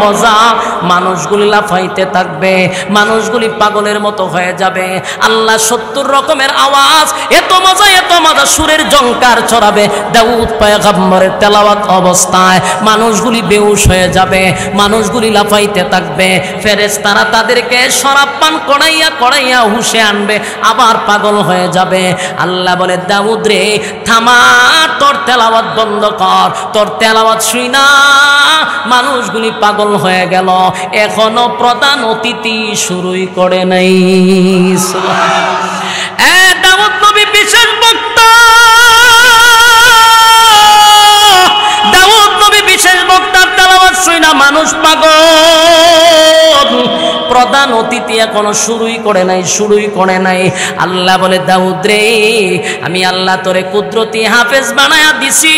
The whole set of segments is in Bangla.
মজা, মানুষগুলি লাফাইতে থাকবে, মানুষগুলি পাগলের মতো হয়ে যাবে। আল্লাহ 70 রকমের আওয়াজ, এত মজা সুরের ঝংকার ছড়াবে। দাউদ পয়গম্বরের তেলাওয়াত অবস্থায় মানুষগুলি বেহুশ হয়ে যাবে, মানুষগুলি লাফাইতে থাকবে। ফেরেশতারা তাদেরকে শরাব পান করাইয়া হুশে আনবে, আবার পাগল হয়ে যাবে। আল্লাহ বলে, দাউদ রে থামা, তোর তেলাওয়াত বন্ধ কর, তোর তেলাওয়াত শুই না মানুষগুলি পাগল হয়ে গেল, এখনো প্রধান অতিথি শুরুই করে নাই। দাউদ নবী বিশেষ বক্তা, দাউদ নবী বিশেষ বক্তা, তেলাওয়াত শুই না মানুষ পাগল। প্রধান অতিথি এখনো শুরুই করে নাই। আল্লাহ বলে, দাউদ রে আমি আল্লাহ তোরে কুদরতি হাফেজ বানায়া দিছি।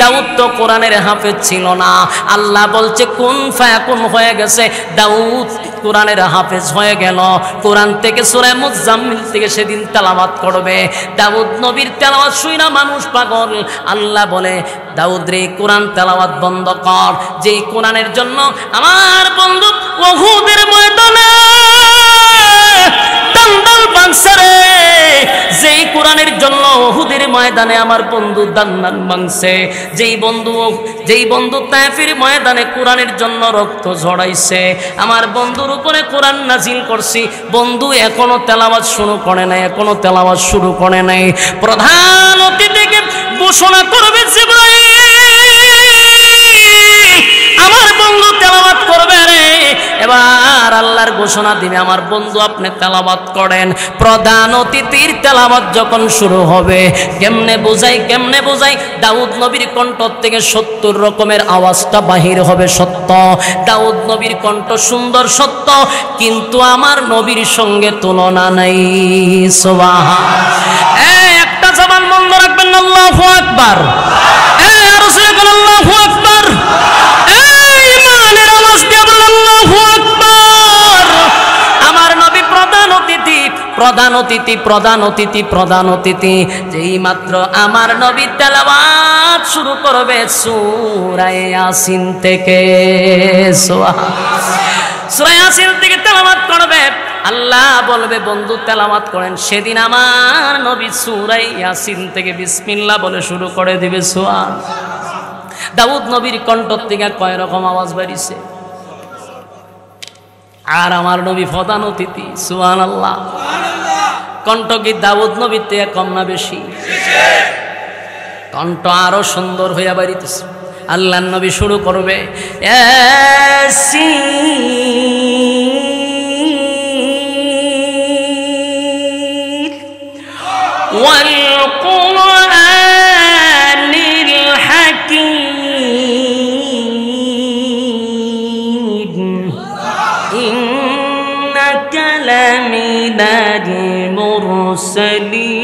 দাউদ তো কোরআনের হাফেজ ছিল না, আল্লাহ বলছে কুন ফায়াকুন হয়ে গেছে, দাউদ কোরআনের হাফেজ হয়ে গেল। কোরআন থেকে সূরা মুজাম্মিল থেকে সেদিন তেলাওয়াত করবে। দাউদ নবীর তেলাওয়াত শুই না মানুষ পাগল। আল্লাহ বলে, দাউদ রে কোরআন তেলাওয়াত বন্ধ কর, যেই কোরআনের জন্য আমার বন্ধু উহুদের ময়দানে দান্দাল ভাঙছে রে, যেই কোরআনের জন্য উহুদের ময়দানে আমার বন্ধু দান্দাল ভাঙছে, যেই বন্ধু তায়েফের ময়দানে কোরআনের জন্য রক্ত ঝরাইছে, আমার বন্ধুর উপরে কোরআন নাজিল করছি। বন্ধু এখনো তেলাওয়াত শুরু করে নাই। প্রধান অতিথিকে ঘোষণা করবে জিবরাইল, আমার বন্ধু তেলাওয়াত করবে রে। এবার আল্লাহর ঘোষণা দিবে, আমার বন্ধু আপনি তেলাওয়াত করেন। প্রধান অতিথির তেলাওয়াত যখন শুরু হবে, কেমনে বোঝাই, দাউদ নবীর কণ্ঠ থেকে 70 রকমের আওয়াজটা বাহির হবে সত্য। দাউদ নবীর কণ্ঠ সুন্দর সত্য, কিন্তু আমার নবীর সঙ্গে তুলনা নাই। সুবহানাল্লাহ। একটা জবান বন্ধ রাখবেন, আল্লাহু আকবার। আল্লাহু আকবার। প্রধান অতিথি যেই মাত্র আমার নবী তেলাওয়াত শুরু করবে সূরা ইয়াসিন থেকে, সূরা ইয়াসিন থেকে তেলাওয়াত করবে। আল্লাহ বলবে, বন্ধু তেলাওয়াত করেন। সেদিন আমার নবী সূরা ইয়াসিন থেকে বিসমিল্লাহ বলে শুরু করে দিবে। দাউদ নবীর কণ্ঠ থেকে কয় রকম আওয়াজ বেরিয়েছে, আর আমার নবী প্রধান অতিথি। সুবহানাল্লাহ। কণ্ঠ কি দাউদ নবীর থেকে কম না বেশি? কণ্ঠ আরো সুন্দর হইয়া বাড়িতেছে। আল্লাহ নবী শুরু করবে, ওয়াল কুরআনিল হাকীম ইন্নাকা লামিনাল মুরসালিন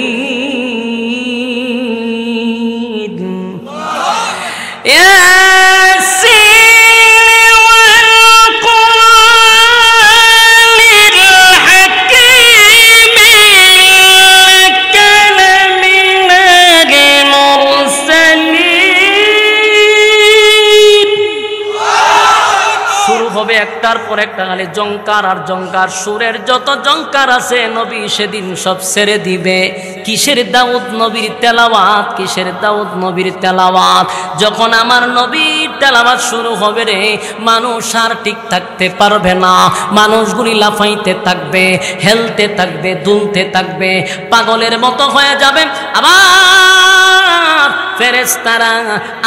একটার পর একটা খালি জংকার আর জংকার। সুরের যত জংকার আছে নবী সেদিন সব ছেড়ে দিবে। কিসের দাউদ নবীর তেলাওয়াত, কিসের দাউদ নবীর তেলাওয়াত। যখন আমার নবীর তেলাওয়াত শুরু হবে রে, মানুষ আর ঠিক থাকতে পারবে না। মানুষগুলি লাফাইতে থাকবে, হেলতে থাকবে, দুলতে থাকবে, পাগলের মতো হয়ে যাবে। আবার ফেরেশতারা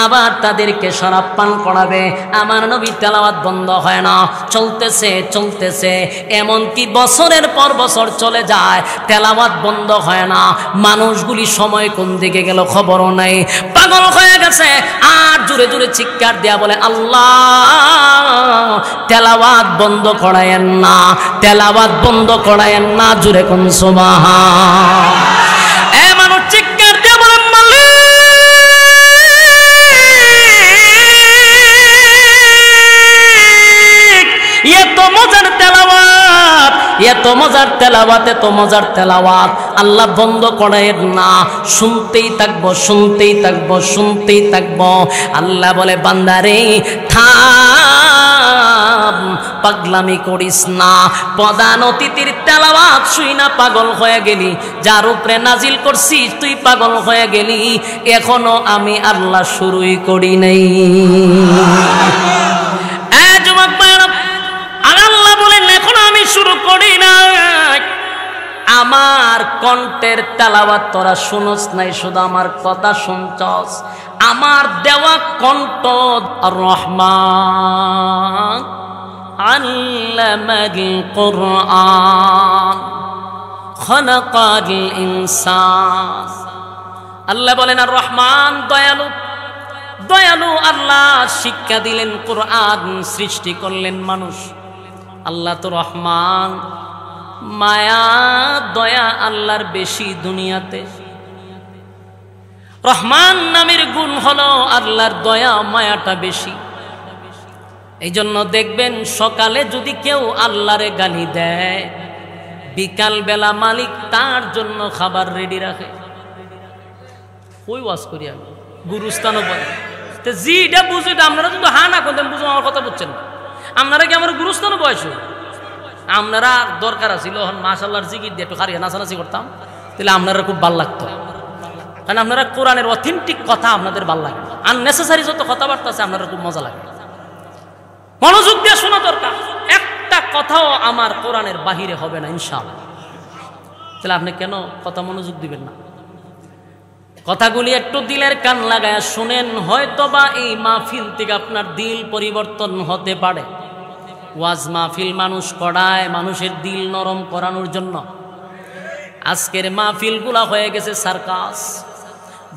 আবার তাদেরকে শরাব পান করাবে। আমার নবী তেলাওয়াত বন্ধ হয় না, চলতেছে চলতেছে, এমনকি বছরের পর বছর চলে যায়, তেলাওয়াত বন্ধ হয় না। মানুষগুলি সময় কোন দিকে গেল খবরও নাই, পাগল হয়ে গেছে। আর জোরে জোরে চিৎকার দেয়া বলে, আল্লাহ তেলাওয়াত বন্ধ করায়েন না, তেলাওয়াত বন্ধ করায়েন না। জোরে কোন সুবহান। এ মানুষ চিৎকার দেয়া বলে, এত মজার তেলাওয়াত, এত মজার তেলাওয়াত আল্লাহ বন্ধ করেন না, শুনতেই থাকবো, শুনতেই থাকবো, শুনতেই থাকবো। আল্লাহ বলে বান্দারে থাম, পাগলামি করিস না। প্রধান অতিথির তেলাওয়াত শুই না পাগল হয়ে গেলি, যার উপরে নাজিল করছি তুই পাগল হয়ে গেলি, এখনো আমি আল্লাহ শুরুই করি নাই। যুবক ভাইরা, আল্লাহ বলেন এখনো আমি শুরু করি নাই। আমার কণ্ঠের তেলাওয়াত তোরা শুনস নাই, শুধু আমার কথা শুনছস। আমার দেওয়া কণ্ঠ রহমান আল্লামাল কুরআন খলাকাল ইনসান। আল্লাহ বলেন আর রহমান দয়ালু, দয়ালু আল্লাহ শিক্ষা দিলেন, কোরআন সৃষ্টি করলেন মানুষ। আল্লাহ তো রহমান, মায়া দয়া আল্লাহর বেশি দুনিয়াতে। রহমান নামের গুণ হলো আল্লাহর দয়া মায়াটা বেশি। এই জন্য দেখবেন সকালে যদি কেউ আল্লাহরে গালি দেয়, বিকাল বেলা মালিক তার জন্য খাবার রেডি রাখে। ওই ওয়াজ করি আমি, গুরুস্থানও বলে জিটা বুঝি, আপনারা কিন্তু হা না করতেন, বুঝুন আমার কথা বুঝছেন না। আপনারা কি আমার গুরুস্থানও বয়স, আপনারা দরকার আছিল মাশাআল্লাহর জিকির দিয়ে একটু খারিয়া নাচানাচি করতাম, তাহলে আপনারা খুব ভালো লাগতো। কারণ আপনারা কোরআনের অথেন্টিক কথা আপনাদের ভালো লাগে, আননেসেসারি যত কথাবার্তা আছে আপনারা খুব মজা লাগে, মনোযোগ দিয়ে শোনা দরকার। একটা কথাও আমার কোরআনের বাহিরে হবে না ইনশাআল্লাহ। তাহলে আপনি কেন কথা মনোযোগ দিবেন না? কথাগুলি একটু দিলের কান লাগায় শুনেন, হয়তোবা এই মাহফিল থেকে আপনার দিল পরিবর্তন হতে পারে। ওয়াজ মাহফিল মানুষ করায় মানুষের দিল নরম করানোর জন্য। আজকের মাহফিলগুলা হয়ে গেছে সার্কাস,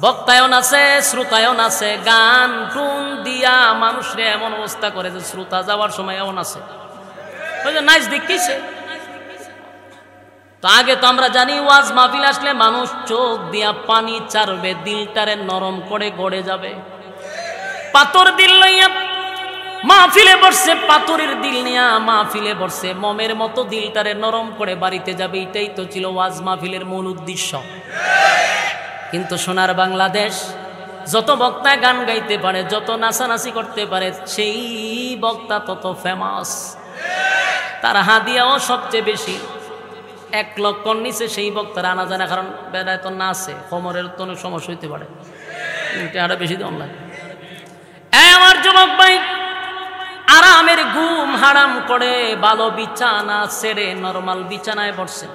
বক্তায়ন আছে, শ্রোতায়ন আছে, গান টুন দিয়া মানুষরে এমন অবস্থা করে যে শ্রোতা যাওয়ার সময় এমন আছে নাইস দেখিছে। তো আগে তো আমরা জানি ওয়াজ মাহফিল আসলে মানুষ চোখ দিয়া পানি চারবে, দিলটারে নরম করে গড়ে যাবে। পাথর দিল লইয়া মাহফিলে বসছে, পাথরের দিল নিয়া মাহফিলে বসছে, মমের মতো দিলটারে নরম করে বাড়িতে যাবে। এটাই তো ছিল ওয়াজ মাহফিলের মূল উদ্দেশ্য। কিন্তু সোনার বাংলাদেশ, যত বক্তা গান গাইতে পারে, যত নাচানাচি করতে পারে, সেই বক্তা তত ফেমাস, তার হাদিয়াও সবচেয়ে বেশি। 1 লক্ষর নিচে সেই বক্তার আনা যায় না, কারণ বেড়ায় তো নাচে, কোমরের তো অনেক সমস্যা হইতে পারে, আরো বেশি দাম লাগে। আমার যুবক ভাই, আরামের ঘুম হারাম করে ভালো বিছানা ছেড়ে নরমাল বিছানায় বসছে।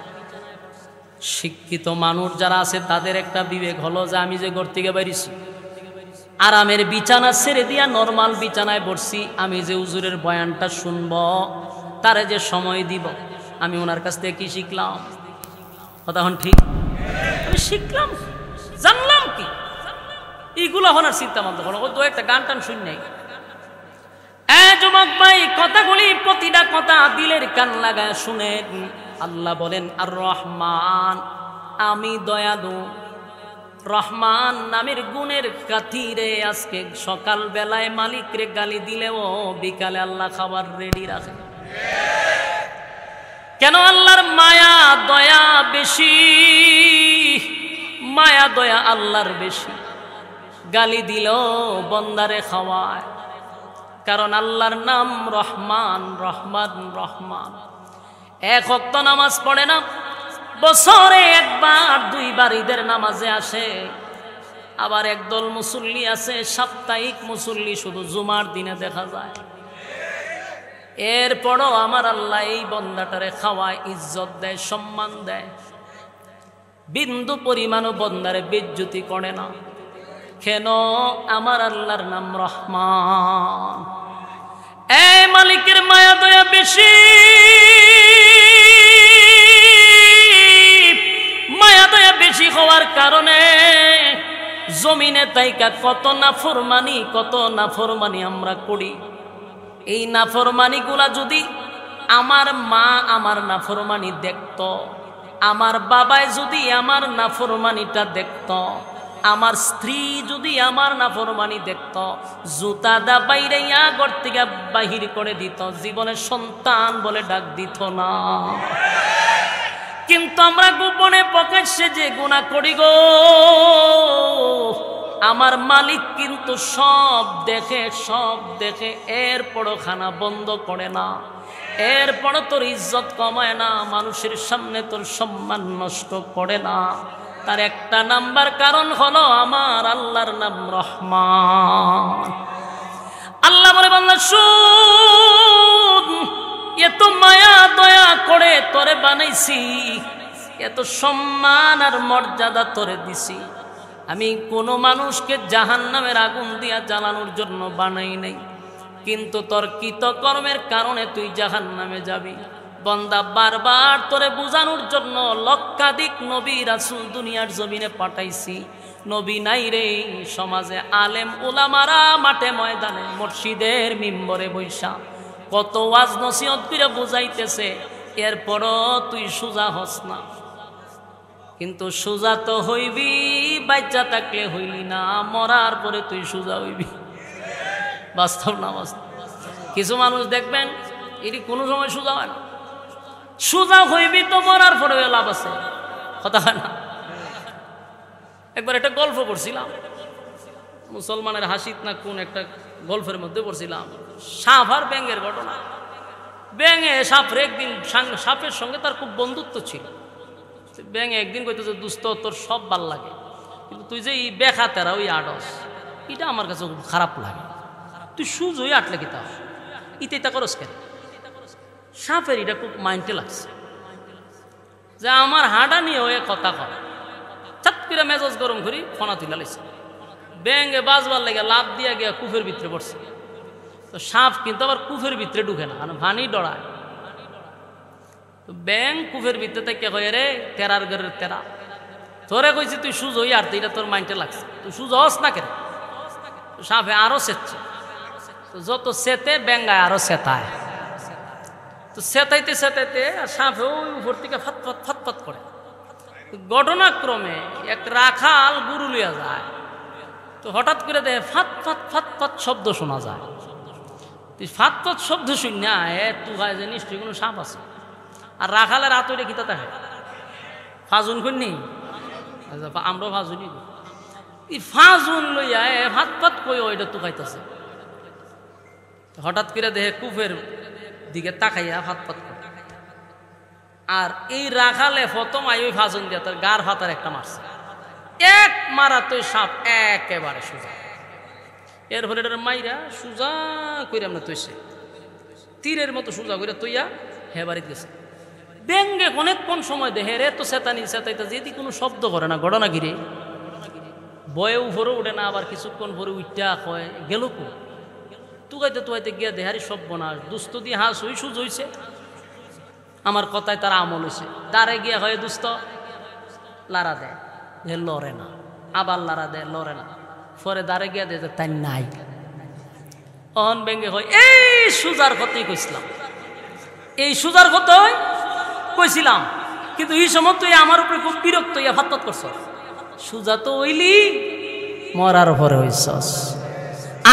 শিক্ষিত মানুষ যারা আছে তাদের একটা বিবেক হলো যে আমি যে ঘর থেকে বেরিয়েছি, আরামের বিছানা ছেড়ে দিয়া নরমাল বিছানায় বসছি, আমি যে হুজুরের বয়ানটা শুনবো, তারে যে সময় দিব, আমি ওনার কাছ থেকে কি শিখলাম? কথা হন ঠিক? আমি শিখলাম, জানলাম কি? এইগুলো হনার চিন্তা ভাবনা করো, দু একটা গান টান শুন নাই। যুবক ভাই, কথাগুলি প্রতিটা কথা দিলের কান লাগায় শুনেন। আল্লাহ বলেন আর রহমান, আমি দয়ালু। রহমান নামের গুণের খাতিরে আজকে সকাল বেলায় মালিক রে গালি দিলেও বিকালে আল্লাহ খাবার রেডি রাখে। কেন? আল্লাহর মায়া দয়া বেশি, মায়া দয়া আল্লাহর বেশি। গালি দিলেও বন্দারে খাওয়ায়, কারণ আল্লাহর নাম রহমান, রহমান, রহমান। 1 ওয়াক্ত নামাজ পড়ে না, বছরে 1 বার 2 বার ঈদের নামাজে আসে। আবার একদল মুসল্লি আছে, সাপ্তাহিক মুসল্লি, শুধু জুমার দিনে দেখা যায়। এরপরও আমার আল্লাহ এই বন্দাটারে খাওয়ায়, ইজ্জত দেয়, সম্মান দেয়, বিন্দু পরিমাণও বন্দারে বেজ্জতি করে না। কেন? আমার আল্লাহর নাম রহমান। এই মালিকের মায়া দয়া বেশি, মায়া দয়া বেশি হওয়ার কারণে জমিনে তাইকা কত নাফরমানি আমরা করি। এই নাফরমানি গুলা যদি আমার মা আমার নাফরমানি দেখত, আমার বাবাই যদি আমার নাফরমানিটা দেখত, আমার স্ত্রী যদি আমার নাফরমানি দেখত, জুতা দা বাইরে ঘর থেকে বাহির করে দিত, জীবনে সন্তান বলে ডাক দিত না। কিন্তু আমরা গোপনে প্রকাশ্যে যে গুনাহ করি গো, আমার মালিক কিন্তু সব দেখে এরপরও খানা বন্ধ করে না, এরপরও তোর ইজ্জত কমায় না, মানুষের সামনে তোর সম্মান নষ্ট করে না। তার একটা নাম্বার কারণ হলো আমার আল্লাহর নাম রহমান। আল্লাহ বলে বান্দা শুন, এত মায়া দয়া করে তোরে বানাইছি, এত সম্মান আর মর্যাদা তোরে দিছি, আমি কোনো মানুষকে জাহান্নামের আগুন দিয়া জ্বালানোর জন্য বানাই নাই, কিন্তু তোর কৃতকর্মের কারণে তুই জাহান্নামে যাবি। বান্দা বারবার তোরে বুঝানোর জন্য লক্ষাধিক নবী রাসূল দুনিয়ার জমিনে পাঠাইছি, নবী নাই রে সমাজে, আলেম উলামারা মাঠে ময়দানে মসজিদের মিম্বরে বৈশা কত ওয়াজ নসিহত করে বুঝাইতেছে, এরপরও তুই সুজা হস না। কিন্তু সুজা তো হইবি, বাচ্চা থাকলে হইলি না, মরার পরে তুই সুজা হইবি। বাস্তব না বাস্তব? কিছু মানুষ দেখবেন এটি কোনো সময় সুজা হয় না, সুজা হইবি তো মরার পরে লাভ আছে, কথা হয় না? একবার একটা গল্প পড়ছিলাম, মুসলমানের হাসিত না কোন একটা গল্পের মধ্যে পড়ছিলাম, সাপ আর ব্যাঙের ঘটনা। ব্যাঙে সাপের একদিন, সাপের সঙ্গে তার খুব বন্ধুত্ব ছিল। ব্যাঙে একদিন কইতেছে, দুস্থ তোর সব ভাল লাগে, কিন্তু তুই যে এই বেখা তেরা ওই আডস, এটা আমার কাছে খুব খারাপ লাগে, তুই সুজ হয়ে আটলে কি তা ইতে করস কেন? সাপের এটা খুব মাইন্ডে লাগছে যে আমার হাঁটা নিয়ে ওই কথা কয়, চাপ করে মেজাজ গরম করি ফোনা তুলে লাইছে, ব্যাঙে বাজবার লেগে লাভ দিয়া গিয়া কুফের ভিতরে পড়ছে। তো সাপ কিন্তু আবার কুফের ভিতরে ঢুকে না, কারণ ভানি ডরায়। তো ব্যাং কুফের ভিতরে থেকে কয়ে রে তেরার ঘরের তেরা, তোরে কইছি তুই সুজ হই আর এটা তোর মাইন্ডে লাগছে, তুই সুজ হস না কেন? সাপে আরো সেচ্ছে, যত সেতে ব্যাঙ্গায় আরো সেতায়, তো সেতাইতে আর সাপে ওই উপর থেকে ফাতফাত করে। ঘটনাক্রমে এক রাখাল গুরু লিয়া যায়, তো হঠাৎ করে দেখে ফাত শব্দ শোনা যায়। তুই ফাত শব্দ শুন না, তুই হয় যে নিশ্চয়ই কোনো সাপ আছে। আর রাখালের হাতটা কিতা থাকে ফাজুন করি, আমরাও ফাজুনি, ফাজুন লইয়া ফাত কই ওইটা তু খাইতেছে। হঠাৎ করে দেখে কুফের দিকে তাকাইয়া ফাত করে, আর এই রাখালে প্রথম আই ওই ফাজুন দিয়া তার গার ফাতার একটা মারছে, এক মারা তো সাপ একেবারে সোজা। এর ফলে এটার মাইরা সোজা করে আমরা তৈছে, তীরের মতো সোজা করে তৈয়া হে বাড়িতে গেছে। ব্যাঙ্গে অনেকক্ষণ সময় দেখে রে তো সেতাইতে যদি কোনো শব্দ করে না, ঘটনা ঘিরে বয়ে উপরে উঠে না, আবার কিছুক্ষণ পরে উঠা হয় গেল কো তুগাইতে গিয়া দেহারি সব বনাস দুস্থ দিয়ে হাঁস হই সুজ হইছে। আমার কথায় তার আমল হয়েছে, তারে গিয়া হয় দুস্থ লারা দেয়, লড়ে না, আবার লারা দেয়, লড়ে না, পরে দাঁড়ে গিয়া দে তাই নাই। অহন ব্যাঙ্গে হয় এই সুজার কথাই কইছিলাম, এই সুজার কথাই কইছিলাম, কিন্তু এই সময় তুই আমার উপরে খুব বিরক্ত ইয়া ফাত করছ। সুজা তো হইলি মরার পরে হইছস,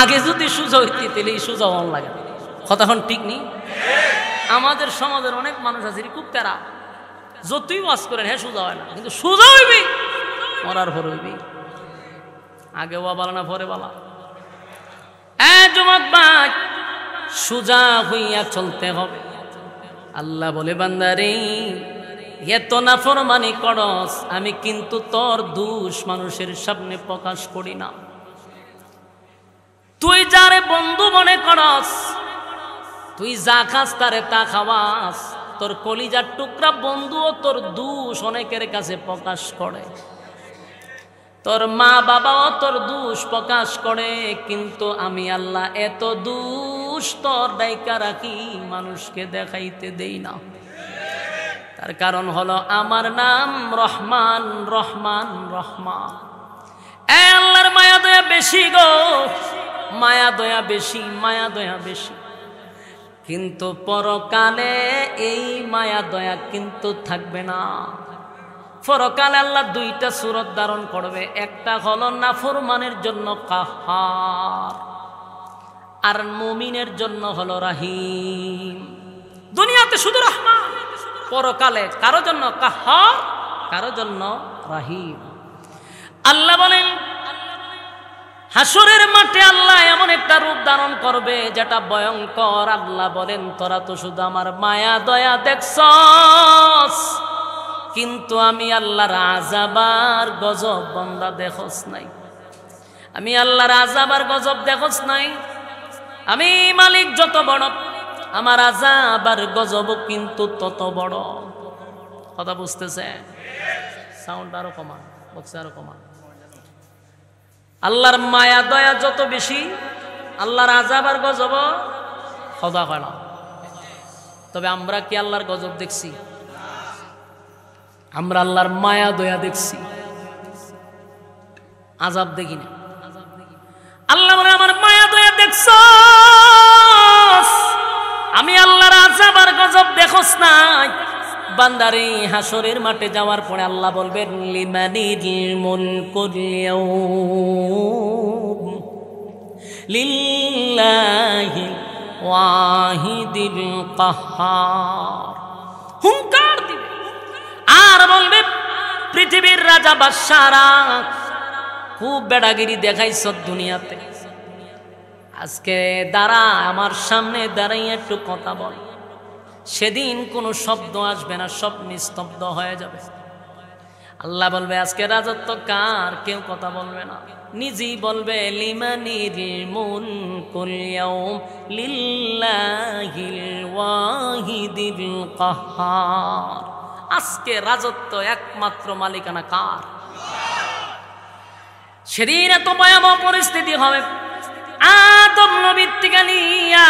আগে যদি সুজা হইতে তাহলে এই সুজা অন লাগে। কথাখন ঠিক নেই? আমাদের সমাজের অনেক মানুষ আছে খুব তেরা, যতই ওয়াজ করেন হ্যাঁ সুজা হয় না, কিন্তু সুজা হইবি মরার পরে হইবি। আগে ওয়া বালা না পরে বালা। হ্যাঁ যুবক ভাই, সুজা হইয়া চলতে হবে। আল্লাহ বলে বান্দারে এত নাফরমানি করস, আমি কিন্তু তোর দোষ মানুষের সামনে প্রকাশ করি না। তুই যারে বন্ধু মনে করস, তুই যা খাস তারে তা খাওয়াস, তোর কলিজার টুকরা বন্ধুও তোর দোষ অনেকের কাছে প্রকাশ করে, তোর মা বাবাও তোর দোষ প্রকাশ করে, কিন্তু আমি আল্লাহ এত দোষ তোর ডাইকা রাখি, মানুষকে দেখাইতে দেই না। তার কারণ হলো আমার নাম রহমান রহমান রহমান। এ আল্লাহর মায়া দয়া বেশি গো, মায়া দয়া বেশি, মায়া দয়া বেশি, কিন্তু পরকালে এই মায়া দয়া কিন্তু থাকবে না। পরকালে আল্লাহ দুইটা সূরত ধারণ করবে, একটা হলো নাফরমানের জন্য কাহার, আর মুমিনের জন্য হলো রাহিম। দুনিয়াতে শুধু রহমান, পরকালে কারো জন্য কাহার, কারো জন্য রাহিম। আল্লাহ বলেন হাসরের মাঠে আল্লাহ এমন একটা রূপ ধারণ করবে যেটা ভয়ঙ্কর। আল্লাহ বলেন তোরা তো শুধু আমার মায়া দয়া দেখছস, কিন্তু আমি আল্লাহর আযাব আর গজব বান্দা দেখছস নাই। আমি আল্লাহর আযাব আর গজব দেখছস নাই। আমি মালিক যত বড়, আমার আযাব আর গজব কিন্তু তত বড়। কথা বুঝতেছে? সাউন্ড আরো কমান, বক্স আরো কমান। আল্লাহর মায়া দয়া যত বেশি, আল্লাহর আযাব আর গজব খোদা হয় না। তবে আমরা কি আল্লাহর গজব দেখছি? আমরা আল্লাহর মায়া দয়া দেখছি, আযাব দেখি না। আল্লাহ বলে আমার মায়া দয়া দেখছস, আমি আল্লাহর আযাব আর গজব দেখছস নাই। বান্দারে হাসরের মাঠে যাওয়ার পরে আল্লাহ বলবেন লিমানিল মুলকুল ইয়াউম লিল্লাহি ওয়াহিদিল কাহ্হার। হুঙ্কার দিবে আর বলবে পৃথিবীর রাজা বাদশারা খুব বেড়াগিরি দেখাইছ দুনিয়াতে, আজকে দাঁড়া আমার সামনে দাঁড়াইয়া একটু কথা বল। সেদিন কোনো শব্দ আসবে না, সব নিস্তব্ধ হয়ে যাবে। আল্লাহ বলবে আজকে রাজত্ব কার, কেউ কথা বলবে না। নিজেই বলবে লিমানিল মুলকুল ইয়াউম লিল্লাহিল ওয়াহিদিল কাহ্হার। আজকে রাজত্ব একমাত্র মালিকানা কার? সেদিন এত ভয়াবহ পরিস্থিতি হবে। আদম নবীর থেকে নিয়া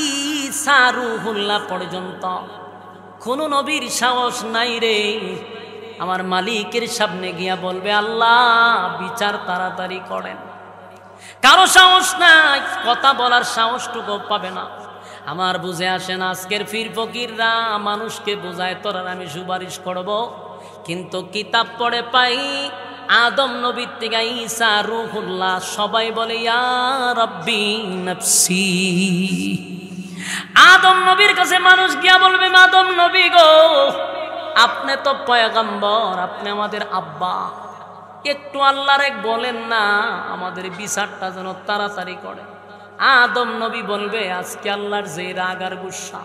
ঈসা রূহুল্লাহ পর্যন্ত কোন নবীর সাহস নাই রে আমার মালিকের সামনে গিয়া বলবে আল্লাহ বিচার তাড়াতাড়ি করেন। কারো সাহস নাই, কথা বলার সাহসটুকু পাবে না। আমার বুঝে আসে না আজকের পীর ফকিররা মানুষকে বোঝায় তোরা আমি সুপারিশ করব, কিন্তু কিতাব পড়ে পাই আদম নবীর থেকে ঈসা রূহুল্লাহ সবাই বলে ইয়া রাব্বি নাফসি। আদম নবীর কাছে মানুষ গিয়া বলবে আদম নবী গো আপনি তো পয়গম্বর, আপনি আমাদের আব্বা, একটু আল্লাহরে বলেন না আমাদের বিচারটা যেন তাড়াতাড়ি করে। আদম নবী বলবে আজকে আল্লাহর যে রাগ আর গুসা,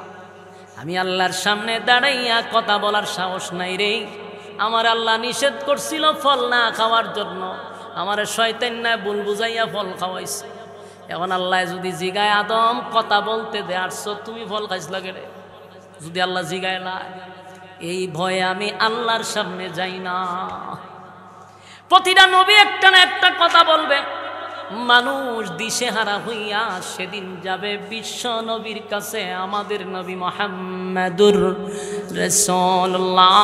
আমি আল্লাহর সামনে দাঁড়াইয়া কথা বলার সাহস নাই রে। আমার আল্লাহ নিষেধ করছিল ফল না খাওয়ার জন্য, আমার শয়তান না ভুল বুঝাইয়া ফল খাওয়াইছে। এখন আল্লাহ যদি জিগায় আদম কথা বলতে দে আসছো তুমি ফল খাইছ লাগে রে, যদি আল্লাহ জিগায় না, এই ভয়ে আমি আল্লাহর সামনে যাই না। প্রতিটা নবী একটা না একটা কথা বলবে, মানুষ দিশেহারা হইয়া সেদিন যাবে বিশ্ব নবীর কাছে। আমাদের নবী মুহাম্মাদুর রাসূলুল্লাহ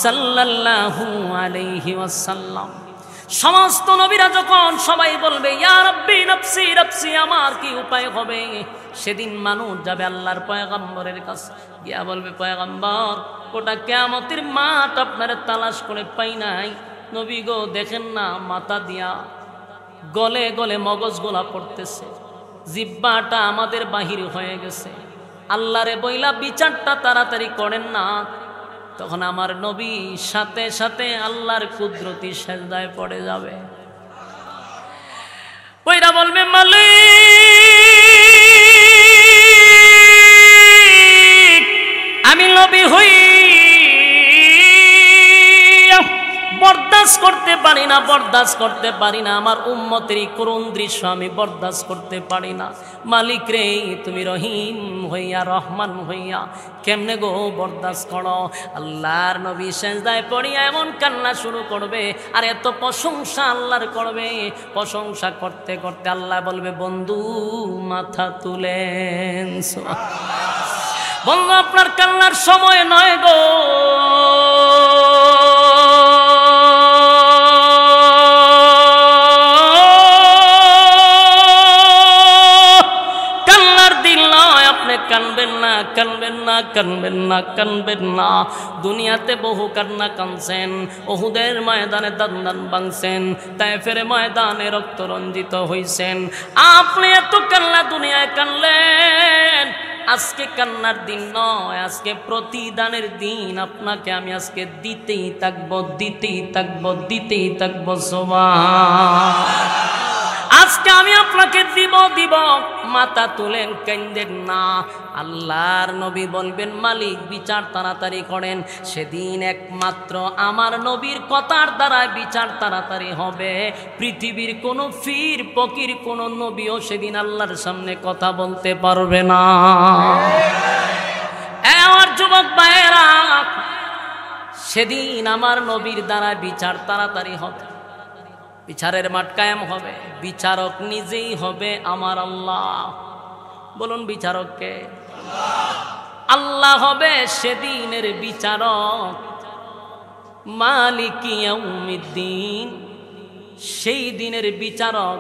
সাল্লাল্লাহু আলাইহি ওয়াসাল্লাম, সমস্ত নবীরা যখন সবাই বলবে ইয়া রাব্বি নাফসি নাফসি, আমার কি উপায় হবে? সেদিন মানুষ যাবে আল্লাহর পয়গম্বরের কাছে গিয়া বলবে পয়গম্বর ওটা কিয়ামতের মাঠ আপনারা তালাশ করে পাই নাই, নবী গো দেখেন না মাথা দিয়া গলে গলে মগজ গোলা পড়তেছে, জিব্বাটা আমাদের বাহির হয়ে গেছে, আল্লাহরে বইলা বিচারটা তাড়াতাড়ি করেন না। তখন আমার নবী সাথে সাথে আল্লাহর কুদরতি সেজদায় পড়ে যাবে। ওইরা বলবে মালিক আমি নবী হই বরদাস্ত করতে পারি না, বরদাস্ত করতে পারি না, আমার উম্মতের করুণ দৃশ্য আমি বরদাস্ত করতে পারি না। মালিক রে তুমি রহিম হইয়া রহমান হইয়া কেমনে গো বরদাস্ত করো? আল্লাহর নবী সেজদায় পড়িয়া এমন কান্না শুরু করবে আর এত প্রশংসা আল্লাহর করবে। প্রশংসা করতে করতে আল্লাহ বলবে বন্ধু মাথা তুলেন, বন্ধু আপনার কান্নার সময় নয় গো, কানবেন না, কানবেন না, কানবেন না। দুনিয়াতে বহু কান্না কানছেন, উহুদের ময়দানে দান দান ভাঙছেন, তায়েফের ময়দানে রক্ত রঞ্জিত হইছেন। আপনি এত কান্না দুনিয়ায় কানলেন, আজকে কান্নার দিন নয়, আজকে প্রতিদানের দিন। আপনাকে আমি আজকে দিতেই থাকবো, দিতেই থাকবো, দিতেই থাকবো। সুবহান। আজকে আমি আপনাকে দিব, দিব। মাথা তুলেন, কান্দেন না। আল্লাহর নবী বলবেন, মালিক বিচার তাড়াতাড়ি করেন। সেদিন একমাত্র আমার নবীর কথার দ্বারা বিচার তাড়াতাড়ি হবে। পৃথিবীর কোনো ফির ফকির কোনো নবীও সেদিন আল্লাহর সামনে কথা বলতে পারবে না। আমার যুবক ভাইয়েরা, সেদিন আমার নবীর দ্বারা বিচার তাড়াতাড়ি হবে, বিচারের মাঠ কায়েম হবে। বিচারক নিজেই হবে আমার আল্লাহ। বলুন, বিচারককে আল্লাহ হবে সেদিনের বিচারক। মালিক ইয়াউমিদ্দিন, সেই দিনের বিচারক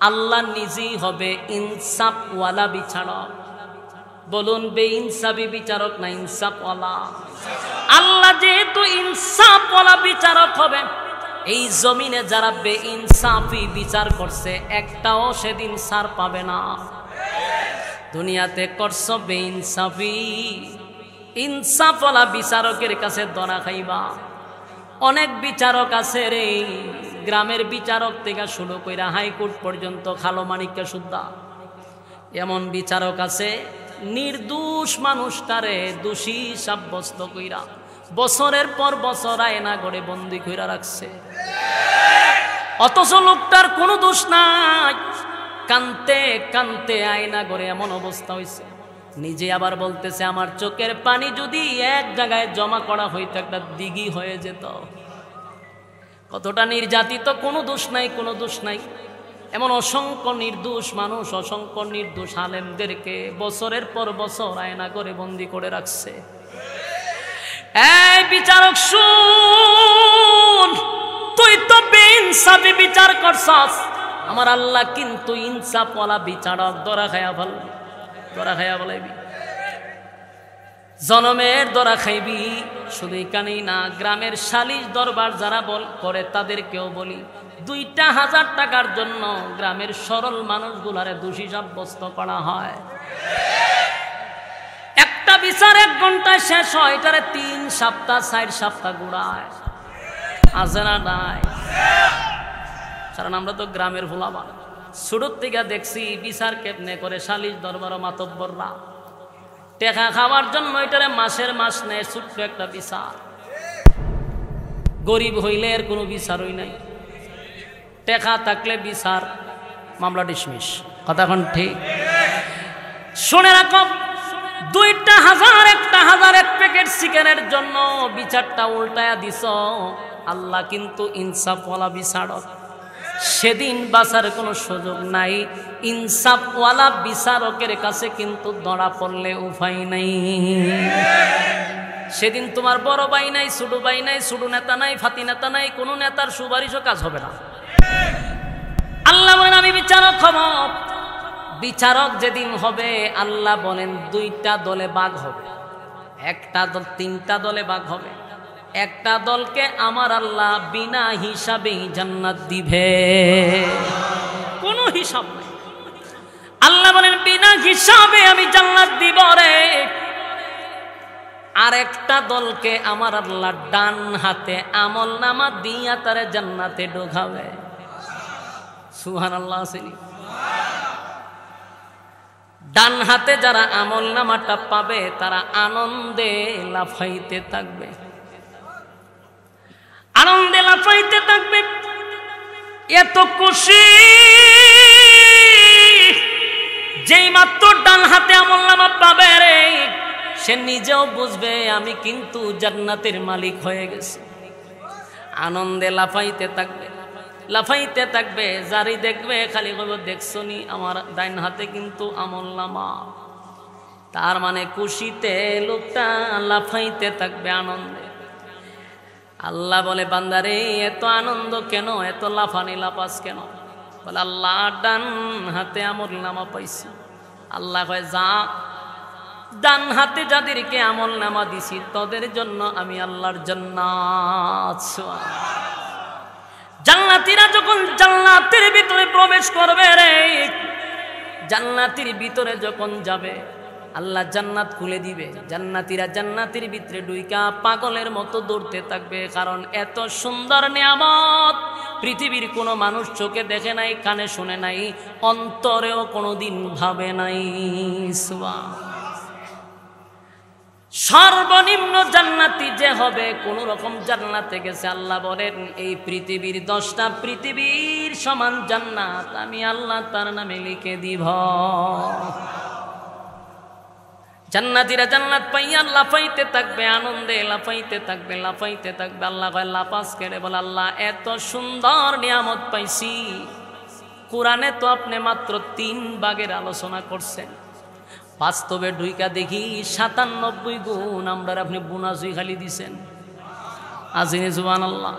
আল্লাহ নিজেই হবে ইনসাফওয়ালা বিচারক। বলুন, বেইনসাফি বিচারক না ইনসাফওয়ালা? আল্লাহ যেহেতু ইনসাফওয়ালা বিচারক হবে, এই জমিনে যারা বেইনসাফি বিচার করছে একটাও সেদিন ছার পাবে না। দুনিয়াতে করছো বেইনসাফি, ইনসাফওয়ালা বিচারকের কাছে ধরা খাইবা। অনেক বিচারক আছে রে, গ্রামের বিচারক থেকে শুরু কইরা হাইকোর্ট পর্যন্ত, খালো মানিককে সুদ্ধা এমন বিচারক আছে, নির্দোষ মানুষটারে দোষী সাব্যস্ত কইরা বছরের পর বছর আয়না করে বন্দি কইরা রাখছে। অথচ লোকটার কোনো দোষ নাই, কানতে কানতে আয়না করে এমন অবস্থা হয়েছে। নিজে আবার বলতেছে, আমার চোখের পানি যদি এক জায়গায় জমা করা হইতো একটা দিঘি হয়ে যেত। কতটা নির্যাতিত, কোনো দোষ নাই, কোনো দোষ নাই। এমন অসংখ্য নির্দোষ মানুষ, অসংখ্য নির্দোষ আলেমদেরকে বছরের পর বছর আয়না করে বন্দি করে রাখছে। এই বিচারক শুন, তুই তো বেইনসাফি বিচার করছস, আমার আল্লাহ কিন্তু ইনসাফওয়ালা বিচারক। দরা খায়া ফেলবি, দরা খায়া বলাইবি, জনমের দরা খাইবি। শুধু এখানেই না, গ্রামের সালিশ দরবার যারা করে তাদেরকেও বলি, 2,000 টাকার জন্য গ্রামের সরল মানুষগুলারে দোষী সাব্যস্ত করা হয়। একটা বিচার 1 ঘন্টায় শেষ হয়, এটারে 3 সপ্তাহ 4 সপ্তাহ ঘুরায়। আছে না নাই? কারণ আমরা তো গ্রামের ভোলাবা, ছোটোর থেকে দেখছি বিচার কেমনে করে সালিশ দরবার মাতব্বররা টেকা খাওয়ার জন্য এটারে মাসের মাস নেয়। ছোট্ট একটা বিচার, গরিব হইলে এর কোনো বিচারই নাই। টেকা থাকলে বিচার, মামলা ডিসমিস। কথা কোন ঠিক? শুনে রাখো, 2,000 1,000 এক প্যাকেট চিকেনের জন্য বিচারটা উল্টায়া দিছ। আল্লাহ কিন্তু ইনসাফওয়ালা বিচারক, সেদিন বাঁচার কোনো সুযোগ নাই। ইনসাফওয়ালা বিচারকের কাছে কিন্তু ধরা পড়লে উপায় নাই। সেদিন তোমার বড় ভাই নাই, ছোট ভাই নাই, ছোট নেতা নাই, ফাতি নেতা নাই, কোনো নেতার সুপারিশও কাজ হবে না। আল্লাহ বলেন, আমি বিচারক হব। বিচারক যেদিন হবে, আল্লাহ বলেন 2টা দলে ভাগ হবে। একটা দল 3টা দলে ভাগ হবে। একটা দলকে আমার আল্লাহ বিনা হিসাবেই জান্নাত দিবে, কোনো হিসাব নাই। আল্লাহ বলেন, বিনা হিসাবে আমি জান্নাত দিব রে। আর একটা দলকে আমার আল্লাহ ডান হাতে আমল নামা দিয়া তারে জান্নাতে ঢোকাবে। সুবহানাল্লাহ। ডান হাতে যারা আমল নামাটা পাবে তারা আনন্দে লাফাইতে থাকবে, আনন্দে লাফাইতে থাকবে। এত খুশি, যেই মাত্র ডান হাতে আমল নামা পাবে রে, সে নিজেও বুঝবে আমি কিন্তু জান্নাতের মালিক হয়ে গেছি। আনন্দে লাফাইতে থাকবে, লাফাইতে থাকবে। যারি দেখবে খালি কইব, দেখছো নি আমার ডাইন হাতে কিন্তু আমলনামা। তার মানে খুশিতে লোকটা লাফাইতে থাকবে আনন্দে। আল্লাহ বলে, বান্দারে এত আনন্দ কেন, এত লাফানি লাফাস কেন? বলে, আল্লাহ ডান হাতে আমলনামা পাইছি। আল্লাহ কয়, যা ডান হাতে যাদেরকে আমল নামা দিছি তাদের জন্য আমি আল্লাহর জান্নাত। জান্নাতীরা যখন জান্নাতের ভিতরে প্রবেশ করবে রে, জান্নাতের ভিতরে যখন যাবে আল্লাহ জান্নাত খুলে দিবে। জান্নাতীরা জান্নাতের ভিতরে ঢুইকা পাগলের মতো দৌড়তে থাকবে, কারণ এত সুন্দর নিয়ামত পৃথিবীর কোনো মানুষ চোখে দেখে নাই, কানে শুনে নাই, অন্তরেও কোনোদিন ভাবে নাই। সর্বনিম্ন জান্নাতি যে হবে, কোন রকম জান্নাতে গেছে, আল্লাহ বলেন এই পৃথিবীর 10টা পৃথিবীর সমান জান্নাত আমি আল্লাহ তার নামে লিখে দিব। জান্নাতীরা জান্নাত পাইয়া লাফাইতে থাকবে, আনন্দে লাফাইতে থাকবে, লাফাইতে থাকবে। আল্লাহ কয় লাফাস কেড়ে বলে, আল্লাহ এত সুন্দর নিয়ামত পাইছি, কোরআনে তো আপনি মাত্র 3 ভাগের আলোচনা করছেন, বাস্তবে ঢুইকা দেখি 97 গুণ আমরা আপনি বোনাসই খালি দিছেন। আজিনে সুবহানাল্লাহ,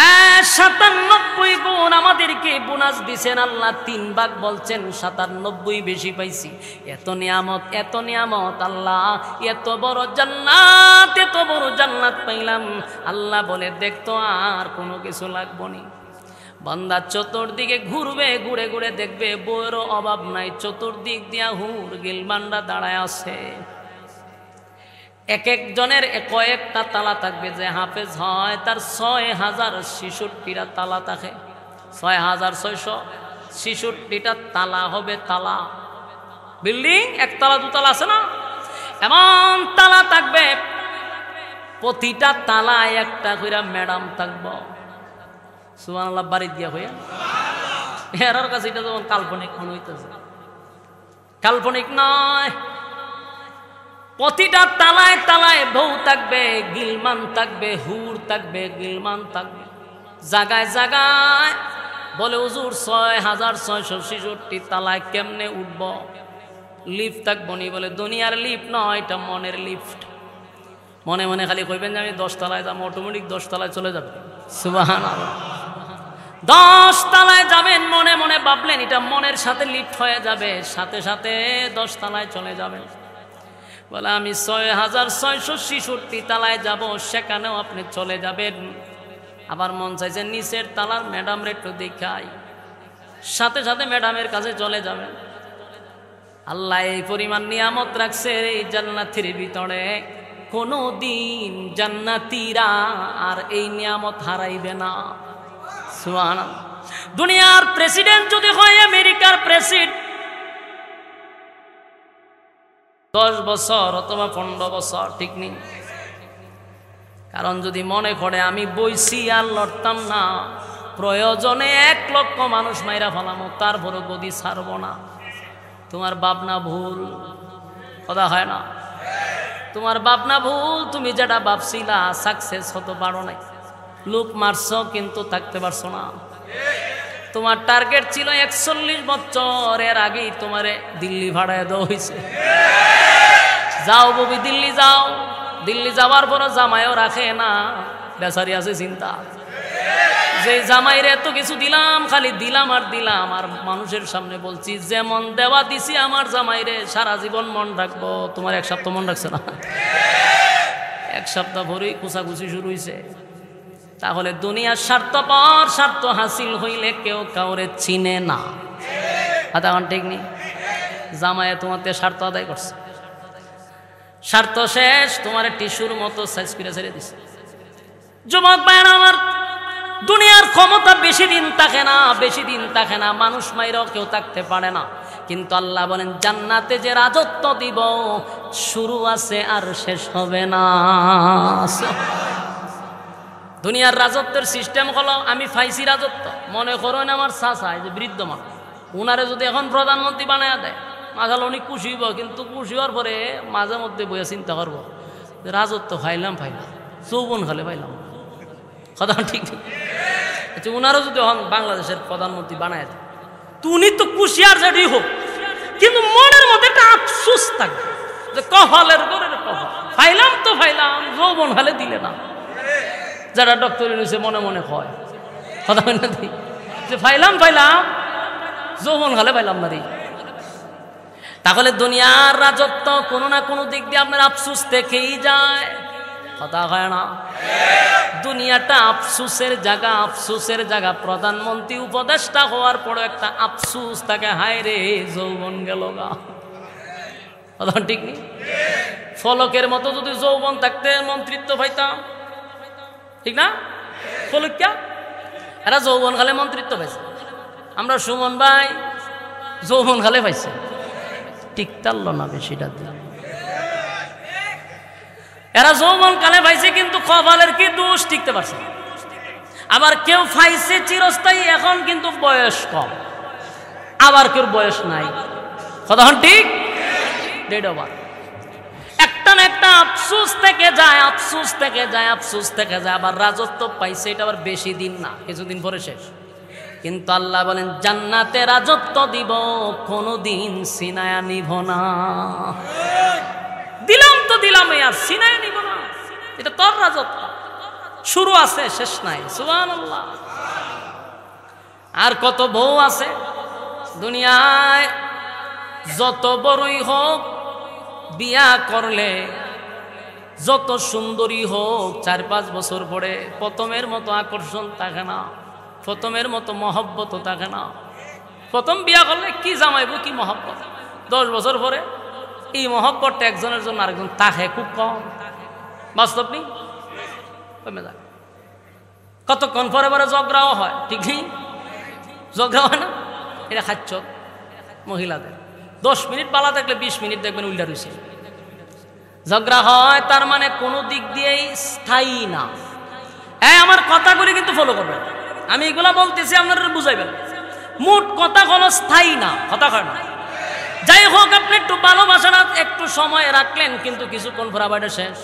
97 গুণ আমাদেরকে বোনাস দিছেন আল্লাহ, 3 ভাগ বলছেন 97 বেশি পাইছি। এত নিয়ামত, এত নিয়ামত আল্লাহ, এত বড় জান্নাত, এত বড় জান্নাত পাইলাম। আল্লাহ বলে দেখতো আর কোনো কিছু লাগবো নি। বান্দা চতুর্দিকে ঘুরবে, ঘুরে ঘুরে দেখবে বইয়েরও অভাব নাই, চতুর্দিক দিয়া হুর গিলমানরা দাঁড়ায় আছে। এক একজনের কয়েকটা তালা থাকবে, যে হাফেজ হয় তার 6066টা তালা থাকে, 6666টা তালা হবে তালা। বিল্ডিং একতলা দুতলা আছে না, এমন তালা থাকবে, প্রতিটা তালায় একটা করে ম্যাডাম থাকবো। সুবহানাল্লাহ, বাড়ি দিয়া হইয়া এরার কাছে এটা যেমন কাল্পনিক মনে হইতেছে, কাল্পনিক নয়। প্রতিটা তালায় তালায় বউ থাকবে, গিলমান থাকবে, হুর থাকবে, গিলমান থাকবে। জায়গায় জায়গায় বলে হুজুর 6666 তালায় কেমনে উঠব? লিফট থাকবো নি? বলে দুনিয়ার লিফট নয়, এটা মনের লিফট। মনে মনে খালি কইবেন যে আমি 10 তলায় যাবো, অটোমেটিক 10 তলায় চলে যাবে। সুবহানাল্লাহ, 10 তলায় যাবেন, মনে মনে ভাবলেন এটা মনের সাথে লিফট হয়ে যাবে, সাথে সাথে 10 তলায় চলে যাবেন। বলে আমি 6666 তালায় যাব, সেখানেও আপনি চলে যাবেন। আবার মন চাইছে নিচের তালার ম্যাডাম রে একটু দেখাই, সাথে সাথে ম্যাডামের কাছে চলে যাবেন। আল্লাহ এই পরিমাণ নিয়ামত রাখছে এই জান্নাতের ভিতরে, কোনো দিন জান্নাতীরা আর এই নিয়ামত হারাইবে না। সুবহানাল্লাহ, দুনিয়ার প্রেসিডেন্ট যদি হয়, আমেরিকার প্রেসিডেন্ট 10 বছর অথবা 15 বছর, ঠিক নেই। কারণ যদি মনে করে আমি বইছি আর লড়তাম না, প্রয়োজনে 1 লক্ষ মানুষ মাইরা ফেলামো, তারপরও গদি ছাড়ব না। তোমার ভাবনা ভুল, কথা হয় না? তোমার ভাবনা ভুল, তুমি যেটা ভাবছিলা সাকসেস হতে পারো নাই। লোক মারছ কিন্তু থাকতে পারছো না। তোমার টার্গেট ছিল 41 বছর, এর আগেই তোমারে দিল্লি ভাড়ায় দেওয়া হয়েছে। যাও ববি দিল্লি যাও, দিল্লি যাওয়ার পর জামাইও রাখে না, বেচারি আছে চিন্তা, যে জামাইরে এত কিছু দিলাম, খালি দিলাম আর দিলাম, আর মানুষের সামনে বলছি যেমন দেওয়া দিছি আমার জামাইরে সারা জীবন মন রাখবো। তোমার 1 সপ্তাহ মন রাখছে না, 1 সপ্তাহ ভরেই কুচাকুচি শুরু হয়েছে। তাহলে দুনিয়ার স্বার্থপর, স্বার্থ হাসিল হইলে কেউ কাউরে চিনে না। আদান ঠিক নেই, জামাইয়ে তোমাতে স্বার্থ আদায় করছে, স্বার্থ শেষ, তোমার টিস্যুর মতো সাইজ করে ছেড়ে দিছে। যুবক ভাইরা আমার, দুনিয়ার ক্ষমতা বেশি দিন থাকে না, বেশি দিন থাকে না, মানুষ মাইরাও কেউ থাকতে পারে না। কিন্তু আল্লাহ বলেন জান্নাতে যে রাজত্ব দিব, শুরু আছে আর শেষ হবে না। দুনিয়ার রাজত্বের সিস্টেম হলো, আমি পাইছি রাজত্ব, মনে করেন আমার চাচা যে বৃদ্ধ মানুষ, উনারে যদি এখন প্রধানমন্ত্রী বানায় দেয়, মাঝাল অনেক খুশি হইব, কিন্তু খুশি হওয়ার পরে মাঝে মধ্যে বইয়া চিন্তা করবো রাজত্ব পাইলাম, চৌবন খালে পাইলাম, কথা ঠিক। আচ্ছা, উনারও যদি এখন বাংলাদেশের প্রধানমন্ত্রী বানায় দেয়, তুমি তো খুশি আর যেটি হোক, কিন্তু মনের মধ্যে একটা আফসোস থাকবে যে কপালের করে কপাল, পাইলাম তো পাইলাম, যৌবন হালে দিলে না। যারা ডক্টরি নিছে মনে মনে হয়, কথা হয় না, যে পাইলাম যৌবন হালে পাইলাম না। তাহলে দুনিয়ার রাজত্ব কোনো না কোনো দিক দিয়ে আপনার আফসোস থেকেই যায়, কথা হয় না? দুনিয়াটা আফসোসের জায়গা, আফসোসের জায়গা। প্রধানমন্ত্রী উপদেষ্টা হওয়ার পরে একটা আফসোস থাকে, হায় রে যৌবন গেল গা, কথা ঠিক নেই? ফলকের মতো যদি যৌবন থাকতে মন্ত্রিত্ব পাইতাম, ঠিক না? ফলক কে এরা যৌবন খালে মন্ত্রিত্ব পাইছে, আমরা সুমন ভাই যৌবন খালে পাইছে, টিকতারল না বেশিটা দিন। এরা যৌবন কালে পাইছে কিন্তু কপালের কি দোষ, টিকতে পারছে। আবার কেউ পাইছে চিরস্থায়ী, এখন কিন্তু বয়স কম, আবার কেউ বয়স নাই, কথা ঠিক? Date over. একটা না একটা আফসোস থেকে যায়, আফসোস থেকে যায়, আফসোস থেকে যায়। আবার রাজত্ব পাইছে, এটা আবার বেশি দিন না, কিছুদিন পরে শেষ। কিন্তু আল্লাহ বলেন জান্নাতে রাজত্ব দিব, কোনদিন সিনায়া নিব না। দিলাম তো দিলাম, আর সিনায়া নিব না, এটা তোর রাজত্ব, শুরু আছে শেষ নাই। সুবহানাল্লাহ। আর কত বউ আছে দুনিয়ায়, যত বড়ই হোক বিয়া করলে, যত সুন্দরী হোক 4-5 বছর পরে প্রথমের মতো আকর্ষণ থাকে না, প্রথমের মতো মহব্বত থাকে না। প্রথম বিয়া করলে কি জামাইব, কি মহব্বত, 10 বছর পরে এই মহব্বতটা একজনের জন্য আরেকজন তাকে খুব কম। বাস্তব নেই, কমে যায়। কতক্ষণ পরে পরে ঝগড়াও হয়, ঠিক নেই? ঝগড়া হয় না, এটা খাচ্ছ মহিলাদের। 10 মিনিট পালা থাকলে 20 মিনিট দেখবেন উল্টা রয়েছে। ঝগড়া হয়, তার মানে কোনো দিক দিয়েই স্থায়ী না। হ্যাঁ, আমার কথাগুলি কিন্তু ফলো করবেন, আমি এগুলা বলতেছি আপনারা বুঝাইবেন। মোট কথা হলো স্থায়ী না, কথা হয় না। যাই হোক, আপনি একটু ভালোবাসাটা একটু সময় রাখলেন, কিন্তু কিছুক্ষণ পর আবার শেষ।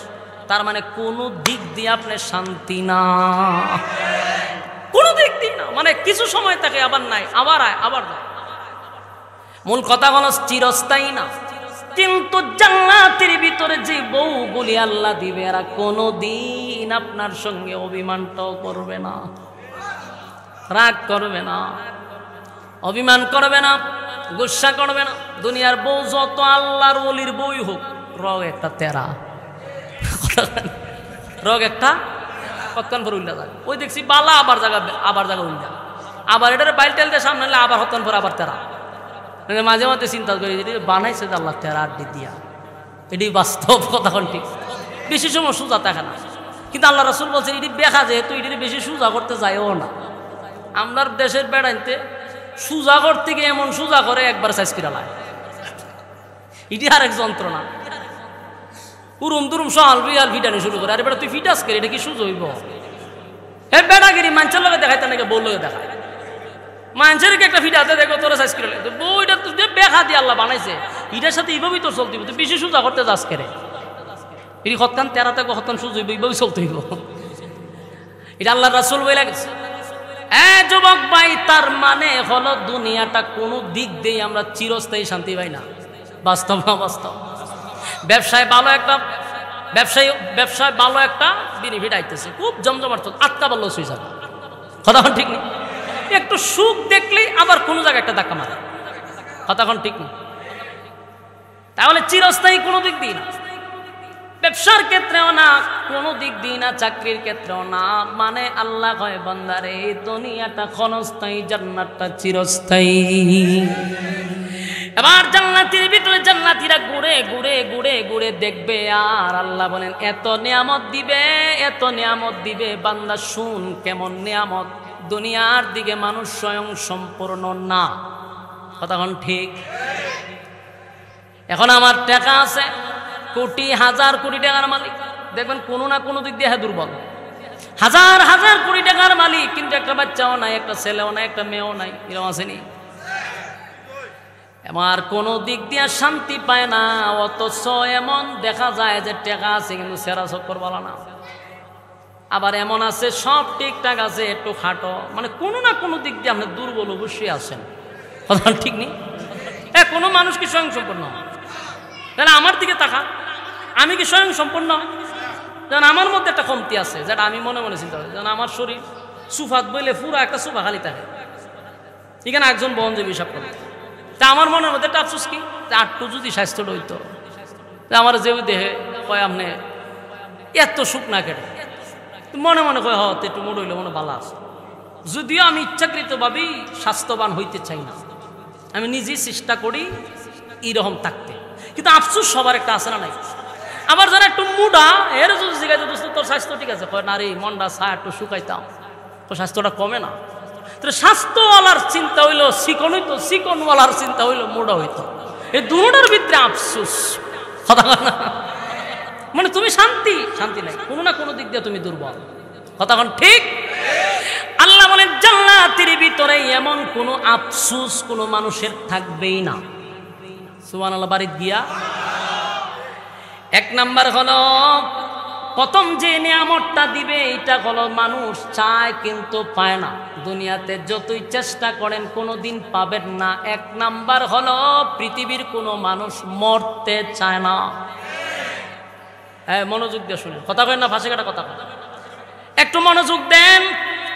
তার মানে কোনো দিক দিয়ে আপনি শান্তি না, কোনো দিক দিয়ে না। মানে কিছু সময় থাকে, আবার নাই, আবার আয়, আবার যায়। মূল কথা হলো চিরস্থায়ী না। কিন্তু জান্নাতের ভিতরে যে বউগুলি আল্লাহ দিবে, এরা কোনোদিন আপনার সঙ্গে অভিমানটাও করবে না, রাগ করবে না, অভিমান করবে না, গুসা করবে না। দুনিয়ার বউ যত আল্লাহর ওলির বই হোক, রগ একটা তেরা, রগ একটা কতক্ষণ পর উল্টা যায়। ওই দেখছি বালা, আবার জায়গা উল্টা, আবার এটার বাইল টেল দিয়ে সামনে আবার হতন পর আবার তেরা। মাঝে মাঝে চিন্তা করি, বানাইছে আল্লাহ তেরা আড্ডি দিয়া, এটি বাস্তব কথা। ঠিক বেশি সময় সোজা থাকে না, কিন্তু আল্লাহ রাসূল বলছেন এটি দেখা যেহেতু এটি বেশি সোজা করতে যায়ও না। আপনার দেশের বেড়াইতে সোজা করতে গিয়ে এমন সোজা করে একবার সাইজ করে লায়, এটি আরেক যন্ত্রণা। উরুম দুরুম সহাল বিয়াল ফিটানি শুরু করে, আরে বেটা তুই ফিটাস করে, এটা কি সুযোগ হইব? হে বেড়াগিরি মানুষের লগে দেখাইতে নাকি বউ লগে দেখায়, মানুষের কি একটা ফিটাতে দেখো তোরা সাইজ করে বইটা তুই বেখা দিয়ে আল্লাহ বানাইছে, এটার সাথে এইভাবেই তোর চলতে হইব। তুই বেশি সোজা করতে যাস করে, এটি হত্যান তেরা থেকে হত্যান সুযোগ হইব, এইভাবেই চলতে হইব। এটা আল্লাহ রাসূল বলে গেছে। হ্যাঁ যুবক ভাই, তার মানে হলো দুনিয়াটা কোনো দিক দিয়ে আমরা চিরস্থায়ী শান্তি পাই না। বাস্তব না বাস্তব? ব্যবসায় ভালো একটা বেনিফিট আইতেছে, খুব জমজমাট, আটকা বললো সুই যাবে, কথা ঠিক নেই? একটু সুখ দেখলেই আবার কোনো জায়গায় একটা ধাক্কা মারে, কথা ঠিক নেই? তাহলে চিরস্থায়ী কোনো দিক দিয়ে না, ব্যবসার ক্ষেত্রেও না, কোনো দিক দিয়ে না, চাকরির ক্ষেত্রেও না। মানে আল্লাহ কয় বান্দারে, দুনিয়াটা ক্ষণস্থায়ী, জান্নাতটা চিরস্থায়ী। এবার জান্নাতের ভিতরে জান্নাতীরা ঘুরে ঘুরে ঘুরে ঘুরে দেখবে, আর আল্লাহ বলেন এত নিয়ামত দিবে, এত নিয়ামত দিবে, বান্দা শুন কেমন নিয়ামত। দুনিয়ার দিকে মানুষ স্বয়ং সম্পূর্ণ না, কথা ঠিক? এখন আমার টাকা আছে, কোটি হাজার কোটি টাকার মালিক, দেখবেন কোনো না কোনো দিক দিয়ে দুর্বল। হাজার হাজার কোটি টাকার মালিক, কিন্তু একটা বাচ্চাও নাই, একটা ছেলেও নাই, একটা মেয়েও নাই, এরকম আসেনি? আমার কোনো দিক দিয়ে শান্তি পায় না। অথচ এমন দেখা যায় যে টাকা আছে কিন্তু সেরা চক্কর বলা না, আবার এমন আছে সব ঠিকঠাক আছে, একটু খাটো, মানে কোনো না কোনো দিক দিয়ে আপনি দুর্বল অবশ্যই আছেন, কথা ঠিক নেই? কোনো মানুষ কি স্বয়ং সম্পূর্ণ? তাহলে আমার দিকে তাকা, আমি কি স্বয়ং সম্পূর্ণ? যেন আমার মধ্যে একটা কমতি আছে, যেটা আমি মনে মনে চিন্তা করি। যেন আমার শরীর সুফাত বইলে পুরো একটা সুফা খালি থাকে, এখানে একজন বন্ধু হিসাব করে তা আমার মনের মধ্যে একটা আফসোস কি, আটটু যদি স্বাস্থ্যটা হইতো, আমার যে দেহে কয় আপনি এত সুখ না কেটে মনে মনে কয় হতে একটু মোট হইলে মনে ভালো আছে। যদিও আমি ইচ্ছাকৃতভাবেই স্বাস্থ্যবান হইতে চাই না, আমি নিজেই চেষ্টা করি এইরকম থাকতে, কিন্তু আফসোস সবার একটা আছে না নাই। আবার যারা একটু মুডা এর যদি জিজ্ঞাসা দোস্ত তোর স্বাস্থ্য ঠিক আছে, কয় না রে মনটা ছায়া একটু শুকাইতাম, তো স্বাস্থ্যটা কমে না। তো স্বাস্থ্যওয়ালার চিন্তা হইলো চিকন হইতো, চিকনওয়ালার চিন্তা হইলো মুডা হইতো, এই দুটার ভিতরে আফসোস। কথা না মানে তুমি শান্তি নাই, কোনো না কোনো দিক দিয়ে তুমি দুর্বল। কথা ঠিক। আল্লাহ বলেন জান্নাতের ভিতরে এমন কোনো আফসোস কোনো মানুষের থাকবেই না। সুবহানাল্লাহ। বাড়ি গিয়া এক নাম্বার হলো প্রথম যে নিয়ামতটা দিবে এটা হলো মানুষ চায় কিন্তু পায় না, দুনিয়াতে যতই চেষ্টা করেন কোনোদিন পাবেন না। এক নাম্বার হলো পৃথিবীর কোনো মানুষ মরতে চায় না। হ্যাঁ, মনোযোগ দিয়ে শুনেন, কথা কয় না ফাঁসে কাটা কথা কয়, একটু মনোযোগ দেন।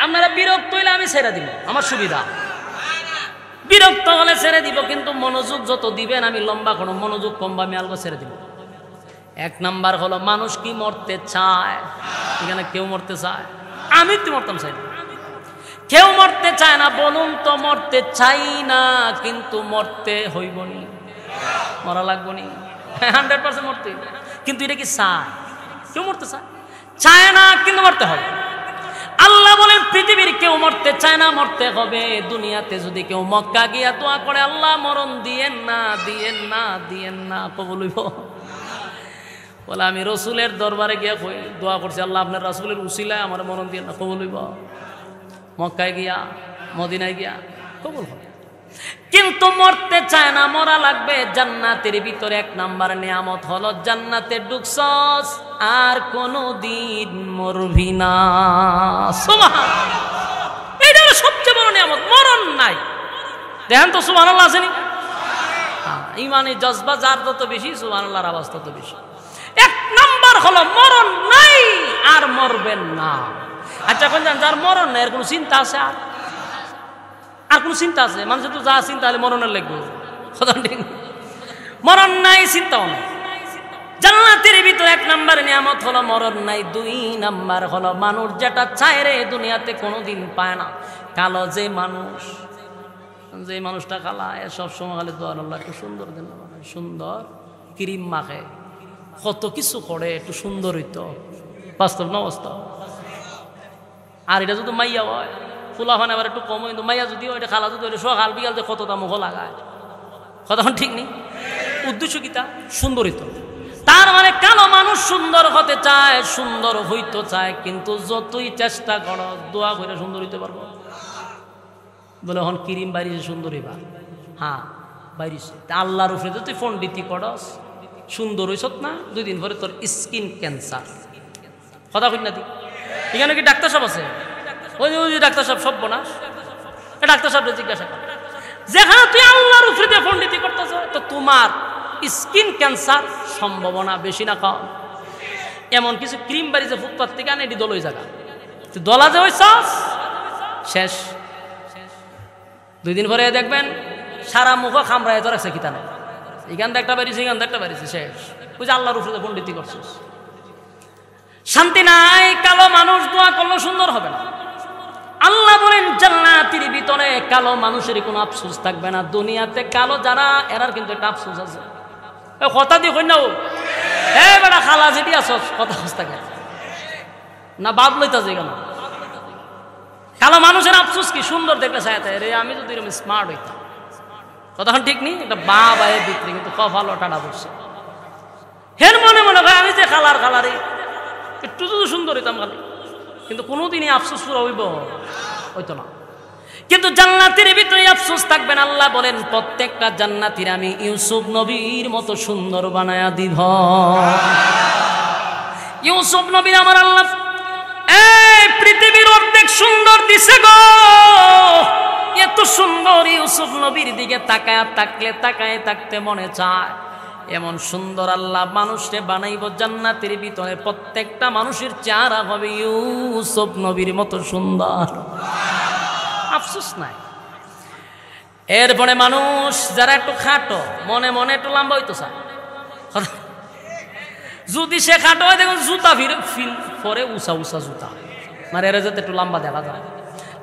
আপনারা বিরক্ত হইলে আমি ছেড়ে দিব, আমার সুবিধা। বিরক্ত হলে ছেড়ে দিব, কিন্তু মনোযোগ যত দিবেন আমি লম্বা কোনো মনোযোগ কমবা আমি আলগো ছেড়ে দিব। এক নাম্বার হলো মানুষ কি মরতে চায়? এখানে কেউ মরতে চায়? আমি তো মরতাম চাই না, কেউ মরতে চায় না। বলুন তো মরতে চাই না, কিন্তু মরতে হইব নি, মরা লাগবো নি, 100% মরতে হইব। কিন্তু এটা কি চায়? কেউ মরতে চায় না, কিন্তু মরতে হবে। আল্লাহ বলেন পৃথিবীর কেউ মরতে চায় না, মরতে হবে। দুনিয়াতে যদি কেউ মক্কা গিয়া দোয়া করে আল্লাহ মরণ দিয়েন না, দিয়েন না, দিয়েন না, কবুল হইব? বলে আমি রসুলের দরবারে গিয়া দোয়া করছি আল্লাহ আপনার রসুলের উসিলায় আমার মরণ দিয়েন না, কবুল হইব? মক্কায় গিয়া মদিনায় গিয়া কবুল হবে, কিন্তু মরতে চায় না, মরা লাগবে। জান্নাতের ভিতরে এক নাম্বার নিয়ামত হলো জান্নাতে ঢুকছস আর কোনো দিন মরবি না। সুবহানাল্লাহ। এটা হলো সবচেয়ে বড় নিয়ামত, মরণ নাই। দেখেন তো সুবহানাল্লাহ আসেনি? ইমানি জজবা যার যত বেশি সুবহানাল্লাহর আওয়াজ তত বেশি। এক নাম্বার হলো মরণ নাই আর মরবেন না। আচ্ছা এখন জান যার মরণ নাই এর কোনো চিন্তা আছে? আর কোন চিন্তা আছে? মানুষের তো যা চিন্তা হলে মরণের লাগবে, মরণ নাই, চিন্তাও নাই। জান্নাতের ভিতরে এক নাম্বার নিয়ামত হলো মরণ নাই। দুই নাম্বার হলো মানুষ যেটা চায় রে দুনিয়াতে কোনোদিন পায় না। কালো যে মানুষটা কালা সব সময় খালি দোয়ার আল্লাহ একটু সুন্দর দেন, সুন্দর ক্রিম মাখে, কত কিছু করে, একটু সুন্দর হইতো। বাস্তব না অবস্থা? আর এটা যদি মাইয়া হয় ফুলা হয় আবার একটু কম, কিন্তু মাইয়া যদি ওইটা খালা যদি ওইটা সকাল বিকাল যে কতটা মুখ লাগায়, কথা ঠিক নেই। উদ্দেশ্য কি? তা সুন্দরিত। তার মানে কালো মানুষ সুন্দর হতে চায়, সুন্দর হইতে চায়, কিন্তু যতই চেষ্টা করো দোয়া করে সুন্দর হইতে পারবো? বলে হন ক্রিম বাইরেছে সুন্দর হইবা, হ্যাঁ বাইরেছে। আল্লাহর উপরে তো তুই পণ্ডিতি করস, সুন্দর হইস না, 2 দিন পরে তোর স্কিন ক্যান্সার। কথা কই না? এখানে কি ডাক্তার সাহেব আছে? ওই ডাক্তার সাহেব সব বোনা, ডাক্তার সাহেব জিজ্ঞাসা কর, যেখানে তুই আল্লাহর উপরে পণ্ডিতি করতেছ তো তোমার স্কিন ক্যান্সার সম্ভাবনা বেশি না কম? এমন কিছু ক্রিম বাড়িছে ফুটপাত থেকে আনে, এটি দলই জায়গা, তুই দলা যে হইছস শেষ। 2 দিন পরে দেখবেন সারা মুখ খামড়ায় তো রাখছে, কিতা নেই, এখান থেকে একটা বাড়িছে, এখান থেকে একটা বাড়িছে, শেষ। ওই যে আল্লাহর উপরে পণ্ডিতি করছিস, শান্তি নাই। কালো মানুষ দোয়া করলে সুন্দর হবে না। আল্লাহ বলেন জান্নাতের ভিতরে কালো মানুষের কোনো আফসোস থাকবে না। দুনিয়াতে কালো যারা এরার কিন্তু একটা আফসোস আছে। কথা দিয়ে কই না ও বেটা খালা যেটি আসস কথা থাকে না, বাপ লইতা যে কেন? কালো মানুষের আফসোস কি? সুন্দর দেখলে চাইতে রে আমি যদি এরকম স্মার্ট হইতাম। কথা ঠিক নেই? একটা বাপ আয়ের ভিতরে কিন্তু কপাল টানা পড়ছে, হের মনে মনে হয় আমি যে খালারে একটু যদি সুন্দর হইতাম খালি, কিন্তু কোনোদিনই আফসোস পুরো হইতো না। কিন্তু জান্নাতের ভিতরে আফসোস থাকবে না। আল্লাহ বলেন প্রত্যেকটা জান্নাতীর আমি ইউসুফ নবীর মতো সুন্দর বানায়া দিব। ইউসুফ নবীর আমার আল্লাহ এই পৃথিবীর অর্ধেক সুন্দর দিছে গো। এত সুন্দর ইউসুফ নবীর দিকে তাকায় থাকতে মনে চায়। এমন সুন্দর আল্লাহ মানুষকে বানাইব জান্নাতের ভিতরে, প্রত্যেকটা মানুষের চেহারা হবে ইউসুফ নবীর মতো সুন্দর। আফসোস নাই। এরপরে মানুষ যারা একটু খাটো মনে মনে একটু লম্বা হইতো চায়, যদি সে খাটো হয় দেখুন জুতা ফিল পরে উঁচা উঁচা জুতা, মানে এরা যাতে একটু লম্বা দেখা যায়।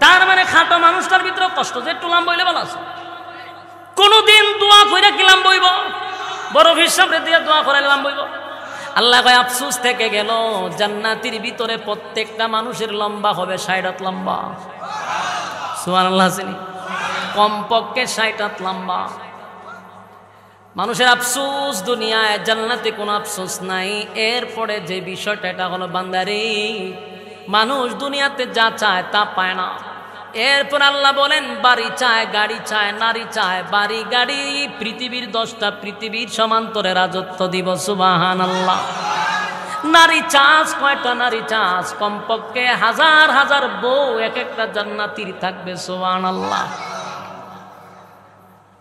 তার মানে খাটো মানুষটার ভিতরে কষ্ট যে একটু লম্বা হইলে ভালো আছে। কোনদিন দোয়া কইরা কি লম্বা হইব? বড় হিসাবে দিয়ে দোয়া করে লম্বা হইব? আল্লাহ কয় আফসোস থেকে গেল, জান্নাতের ভিতরে প্রত্যেকটা মানুষের লম্বা হবে 60 হাত লম্বা। সুবহানাল্লাহ, কমপক্ষে 60 হাত লম্বা। মানুষের আফসোস দুনিয়ায়, জান্নাতে কোনো আফসোস নাই। এরপরে যে বিষয়টা এটা হলো বান্দারে, মানুষ দুনিয়াতে যা চায় তা পায় না। এরপর আল্লাহ বলেন বাড়ি চায়, গাড়ি চায়, নারী চায়, বাড়ি গাড়ি পৃথিবীর 10টা পৃথিবীর সমান্তরে রাজত্ব দিব। সুবহানাল্লাহ। নারী চাষ কয়টা? নারী চাষ কমপক্ষে হাজার হাজার বউ এক একটা জান্নাতীর থাকবে। সুবহানাল্লাহ।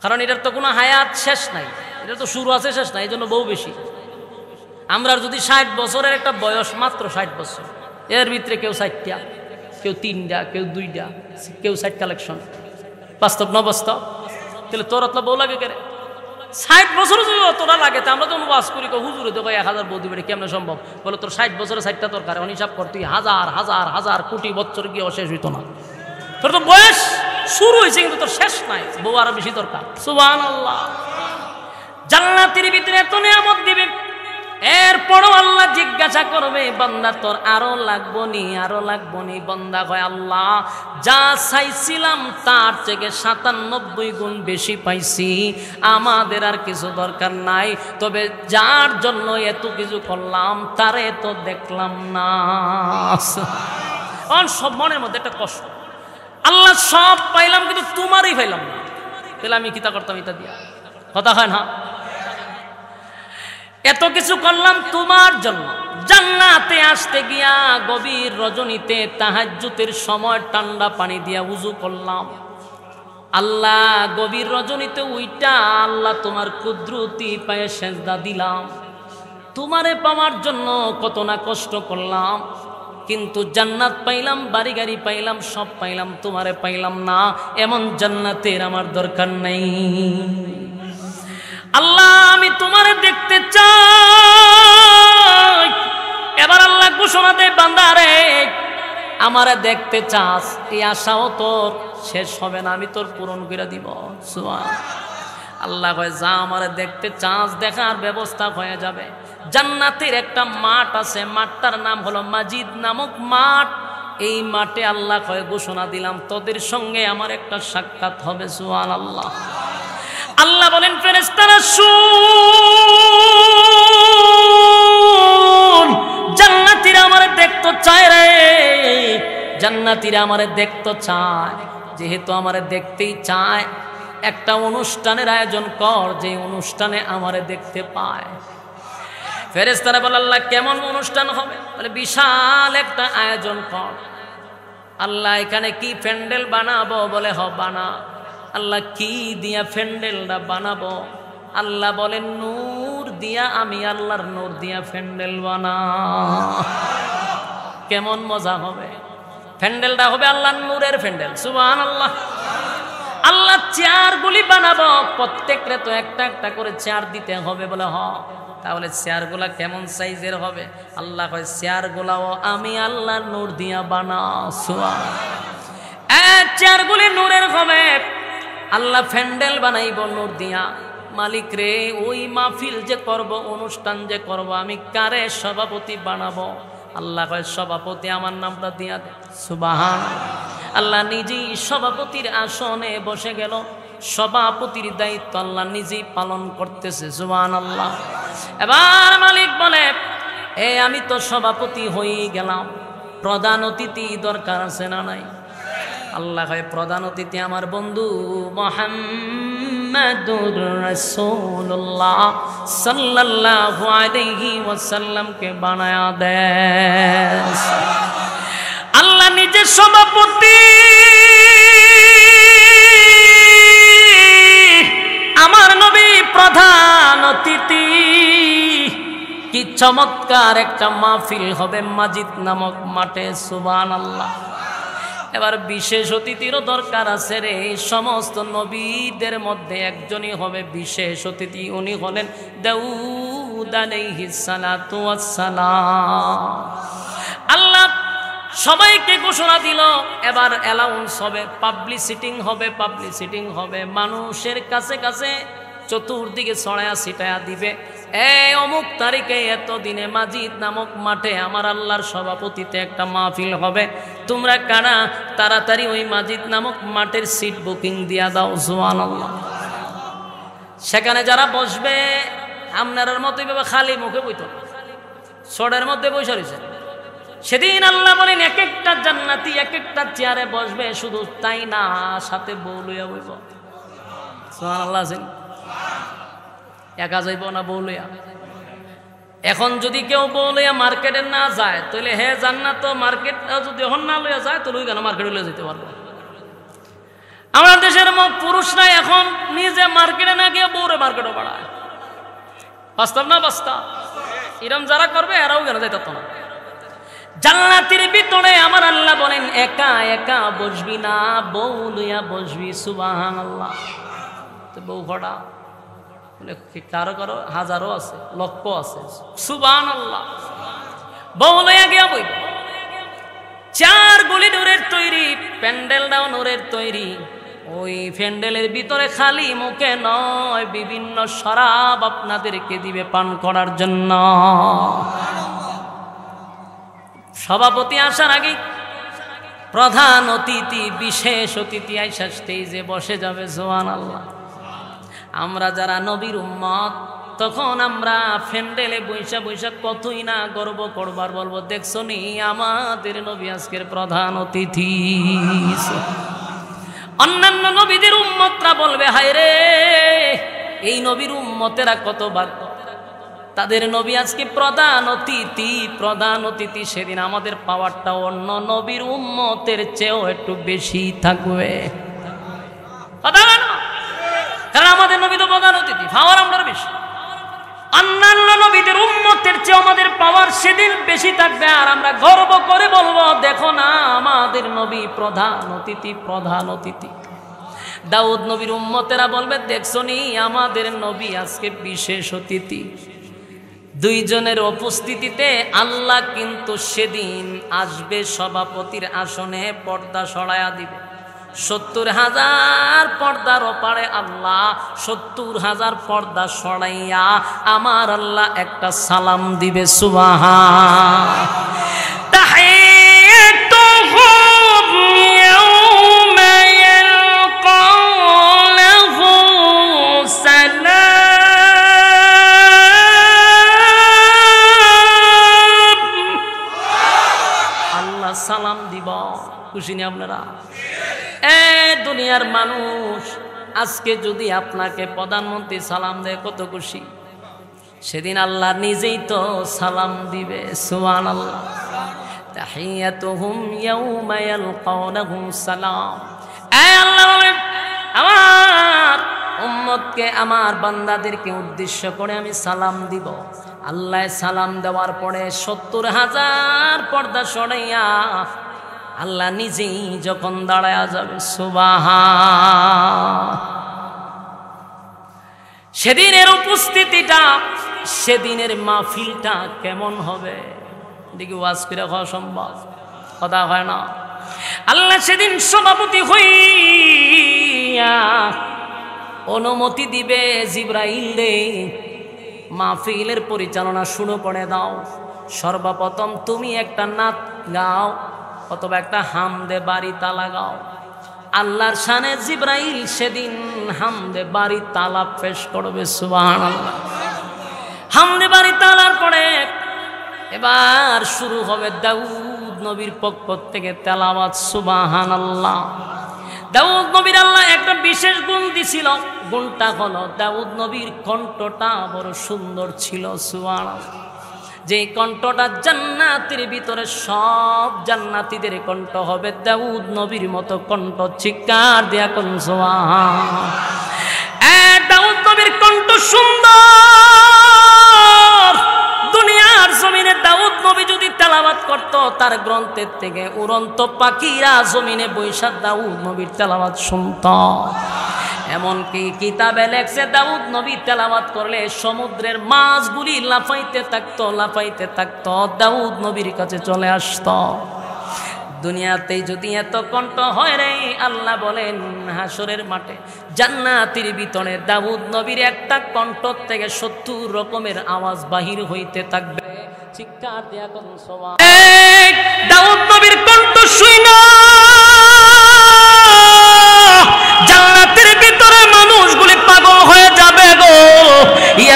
কারণ এটার তো কোনো হায়াত শেষ নাই, এটা তো শুরু আছে শেষ নাই, এই জন্য বউ বেশি। আমরা যদি 60 বছরের একটা বয়স, মাত্র 60 বছর, এর ভিতরে কেউ 60টা, কেউ 3টা, কেউ 2টা, কেউ 60 কালেকশন। বাস্তব না বাস্তব? তাহলে তোর তো বউ লাগে কেন? 60 বছর যদি তোরা লাগে, তা আমরা তো ওয়াজ করি হুজুরে তো 1000 বউ দিবে, কেমন সম্ভব? বলে তোর 60 বছরে 60টা দরকার, হিসাব কর তুই হাজার হাজার হাজার কোটি বছর গিয়ে শেষ হইতো না। তোর তো বয়স শুরু হয়েছে কিন্তু তোর শেষ নাই, বউ আরো বেশি দরকার। সুবহানাল্লাহ। জান্নাতের ভিতরে এত নিয়ামত দিবে, এরপরও আল্লাহ জিজ্ঞাসা করবে বান্দা তোর আরো লাগবো নি, আরো লাগবো নি? বান্দা কয় আল্লাহ যা চাইছিলাম তার থেকে 97 গুণ বেশি পাইছি, আমাদের আর কিছু দরকার নাই। তবে যার জন্য এত কিছু করলাম তারে তো দেখলাম না। সব মনের মধ্যে একটা কষ্ট, আল্লাহ সব পাইলাম কিন্তু তোমারই পাইলাম না, তাহলে আমি কিতা করতাম? এটা দিয়া কথা হয় না? এত কিছু করলাম তোমার জন্য। জান্নাতে আসতে গিয়া গভীর রজনীতে তাহাজ্জুদের সময় ঠান্ডা পানি দিয়া উযু করলাম। আল্লাহ গভীর রজনীতে উইটা আল্লাহ তোমার কুদরতি পায়ে সেজদা দিলাম। তোমারে পাওয়ার জন্য কত না কষ্ট করলাম, কিন্তু জান্নাত পাইলাম, বাড়ি গাড়ি পাইলাম, সব পাইলাম, তোমারে পাইলাম না। এমন জান্নাতের আমার দরকার নাই। আল্লাহ আমি তোমারে দেখতে চাই। এবার আল্লাহ ঘোষণা দেয় বান্দারে আমারে দেখতে চাস, এই আশাও তোর শেষ হবে না, আমি তোর পূরণ করে দিব। আল্লাহ কয় যা আমারে দেখতে চাস, দেখার ব্যবস্থা হয়ে যাবে। জান্নাতের একটা মাঠ আছে, মাঠটার নাম হলো মাজিদ নামক মাঠ। এই মাঠে আল্লাহ কয় ঘোষণা দিলাম তোদের সঙ্গে আমার একটা সাক্ষাৎ হবে। সুবহানাল্লাহ। আল্লাহ বলেন ফেরেশতারা শুন, জান্নাতীরা আমারে দেখতে চায় রে, জান্নাতীরা আমারে দেখতে চায়। যেহেতু আমারে দেখতেই চায়, একটা অনুষ্ঠানের আয়োজন কর, যে অনুষ্ঠানে আমারে দেখতে পায়। ফেরেশতারা বলে আল্লাহ কেমন অনুষ্ঠান হবে? বলে বিশাল একটা আয়োজন কর। আল্লাহ এখানে কি প্যান্ডেল বানাবো? বলে হ বানা। আল্লাহ কি দিয়া প্যান্ডেলটা বানাবো? আল্লাহ বলেন নূর দিয়া, আমি আল্লাহর নূর দিয়া প্যান্ডেল বানা। কেমন মজা হবে! প্যান্ডেলটা হবে আল্লাহর নূরের প্যান্ডেল। সুবহানাল্লাহ। আল্লাহ চেয়ারগুলি বানাবো, প্রত্যেকটা তো একটা একটা করে চেয়ার দিতে হবে। বলে হ। তাহলে চেয়ারগুলা কেমন সাইজের হবে? আল্লাহ কয় চেয়ারগুলাও আমি আল্লাহর নূর দিয়া বানাও। সুবহানাল্লাহ। চেয়ারগুলি নূরের হবে। আল্লাহ প্যান্ডেল বানাইব নূর দিয়া। মালিক রে, ওই মাহফিল যে করব, অনুষ্ঠান যে করব, আমি কারে সভাপতি বানাবো? আল্লাহ কয় সভাপতি আমার নামটা দিয়া দে। সুবহানাল্লাহ। আল্লাহ নিজেই সভাপতির আসনে বসে গেল। সভাপতির দায়িত্ব আল্লাহ নিজেই পালন করতেছে। সুবহানাল্লাহ। এবার মালিক বলে আমি তো সভাপতি হয়ে গেলাম, প্রধান অতিথি দরকার আছে না নাই? আল্লাহ কয় প্রধান অতিথি আমার বন্ধু মুহাম্মাদুর রাসূলুল্লাহ সাল্লাল্লাহু আলাইহি ওয়াসাল্লামকে বানায়া দেন। আল্লাহ নিজে সভাপতি, আমার নবী প্রধান অতিথি। কি চমৎকার একটা মাহফিল হবে মাজিদ নামক মাঠে। সুবহানাল্লাহ। এবার বিশেষ অতিথিরও দরকার আছে রে। সমস্ত নবীদের মধ্যে একজনই হবে বিশেষ অতিথি, উনি হলেন দাউদ আলাইহিস সালাতু ওয়াস সালাম। আল্লাহ সবাইকে ঘোষণা দিল, এবার অ্যালাউন্স হবে, পাবলিসিটিং হবে, মানুষের কাছে কাছে চতুর্দিকে ছড়ায়া ছিটায়া দিবে, অমুক তারিখে এত দিনে মাজিদ নামক মাঠে আমার আল্লাহর সভাপতিতে একটা মাহফিল হবে, তোমরা কারা তাড়াতাড়ি ওই মাজিদ নামক মাঠের সিট বুকিং দিয়া দাও। সুবহানাল্লাহ। সেখানে যারা বসবে আপনার মতো এভাবে খালি মুখে বইত ছড়ের মধ্যে বসে রয়েছে। সেদিন আল্লাহ বলেন এক একটা জান্নাতি এক একটা চেয়ারে বসবে, শুধু তাই না সাথে বউ লইয়া বইব। সুবহানাল্লাহ। একা যাইব না বউ লইয়া? এখন যদি কেউ বউ লইয়া মার্কেটে না যায় তাহলে হে জান্নাত মার্কেট যদি এখন না লইয়া যায় তো লই কেন মার্কেটে লইয়া যেতে পারবো। আমার দেশের পুরুষরা এখন নিজে মার্কেটে না গিয়ে বউরে মার্কেটে বাড়ায়। বাস্তব না বাস্তব? এরম যারা করবে এরাও কেন যাইত না। জান্নাতের ভিতরে আমার আল্লাহ বলেন একা একা বসবি না, বউ লইয়া বসবি। সুবহানাল্লাহ। তো বউ ভরা কারো কারো হাজারো আছে, লক্ষ আছে। সুবহানাল্লাহ। বউ লইয়া গিয়া বই, চার গুলি নূরের তৈরি, প্যান্ডেলটাও নূরের তৈরি। ওই প্যান্ডেলের ভিতরে খালি মুখে নয়, বিভিন্ন শরাব আপনাদেরকে দিবে পান করার জন্য। সভাপতি আসার আগে প্রধান অতিথি বিশেষ অতিথি আইসা স্টেজে বসে যাবে। সুবহানাল্লাহ। আমরা যারা নবীর উম্মত তখন আমরা প্যান্ডেলে বৈশা বৈশা কতই না গর্ব করবার বলবো, দেখছো নি আমাদের নবী আজকের প্রধান অতিথি। অন্যান্য নবীদের উম্মতরা বলবে হায় রে এই নবীর উম্মতেরা কত ভাগ্য, তাদের নবী আজকে প্রধান অতিথি। সেদিন আমাদের পাওয়ারটা অন্য নবীর উম্মতের চেয়েও একটু বেশি থাকবে। কারণ আমাদের নবী তো প্রধান অতিথি, পাওয়ার আমরা বেশি। অন্যান্য নবীদের উম্মতের চেয়ে আমাদের পাওয়ার সেদিন বেশি থাকবে। আর আমরা গর্ব করে বলবো দেখো না আমাদের নবী প্রধান অতিথি। দাউদ নবীর উম্মতেরা বলবে দেখছো নি আমাদের নবী আজকে বিশেষ অতিথি। দুইজনের উপস্থিতিতে আল্লাহ কিন্তু সেদিন আসবে সভাপতির আসনে, পর্দা সরাইয়া দিবে। 70,000 পর্দার ওপারে আল্লাহ 70,000 পর্দা সরাইয়া আমার আল্লাহ একটা সালাম দিবে। সুবহান। তাহিয়াতুহুম ইয়াওমা ইয়ালকাউনাহু সালাম। আল্লাহ সালাম দিব। খুশি নি আপনারা? দুনিয়ার মানুষ আজকে যদি আপনাকে প্রধানমন্ত্রী সালাম দেয় কত খুশি, সেদিন আল্লাহ নিজেই তো সালাম দিবে। সুবহানাল্লাহ। তাহিয়াতুহুম ইয়াওমা ইয়ালকাউনাহু সালাম। আল্লাহ বলেন আমার উম্মতকে আমার বান্দাদেরকে উদ্দেশ্য করে আমি সালাম দিব। আল্লাহ সালাম দেওয়ার পরে 70,000 পর্দা সরাইয়া আল্লাহ নিজেই যখন দাঁড়ায়া যাবে। সুবহান। সেদিনের উপস্থিতিটা, সেদিনের মাহফিলটা কেমন হবে দেখি ওয়াজ করে হওয়া সম্ভব, কথা হয় না। আল্লাহ সেদিন সভাপতি হইয়া অনুমতি দিবে জিবরাইল রে মাহফিলের পরিচালনা শুরু করে দাও। সর্বপ্রথম তুমি একটা নাত গাও অথবা একটা হামদে বাড়ি তালা গাও। আল্লাহর শানে জিবরাইল সেদিন হামদে বাড়ি তালা পেশ করবে। সুবহানাল্লাহ। হামদে বাড়ি তালার পরে এবার শুরু হবে দাউদ নবীর পক্ষ থেকে তেলাওয়াত। সুবহানাল্লাহ। দাউদ নবীর আল্লাহ একটা বিশেষ গুণ দিছিল, গুণটা হলো দাউদ নবীর কণ্ঠটা বড় সুন্দর ছিল। সুবহানাল্লাহ। যে কণ্ঠটা জান্নাতের ভিতরে সব জান্নাতীদের কণ্ঠ হবে দাউদ নবীর মতো কণ্ঠ। চিৎকার দিয়া কোন সুবহান। দাউদ নবীর কণ্ঠ সুন্দর, দুনিয়ার জমিনে দাউদ নবী যদি তেলাওয়াত করত তার গ্রন্থের থেকে উড়ন্ত পাখিরা জমিনে বৈশা দাউদ নবীর তেলাওয়াত শুনত। এমনকি কিতাবে লেখছে দাউদ নবী তেলাওয়াত করলে সমুদ্রের মাছগুলি লাফাইতে থাকতো দাউদ নবীর কাছে চলে আসতো। দুনিয়াতে যদি এত কণ্ঠ হয় রে, আল্লাহ বলেন হাসরের মাঠে জান্নাতের ভিতরে দাউদ নবীর একটা কণ্ঠ থেকে ৭০ রকমের আওয়াজ বাহির হইতে থাকবে। চিৎকার দিয়া কোন সুবহান। দাউদ নবীর কণ্ঠ শুইনা জান্নাতের ভিতরে মানুষগুলি পাগল হয়ে যাবে গো।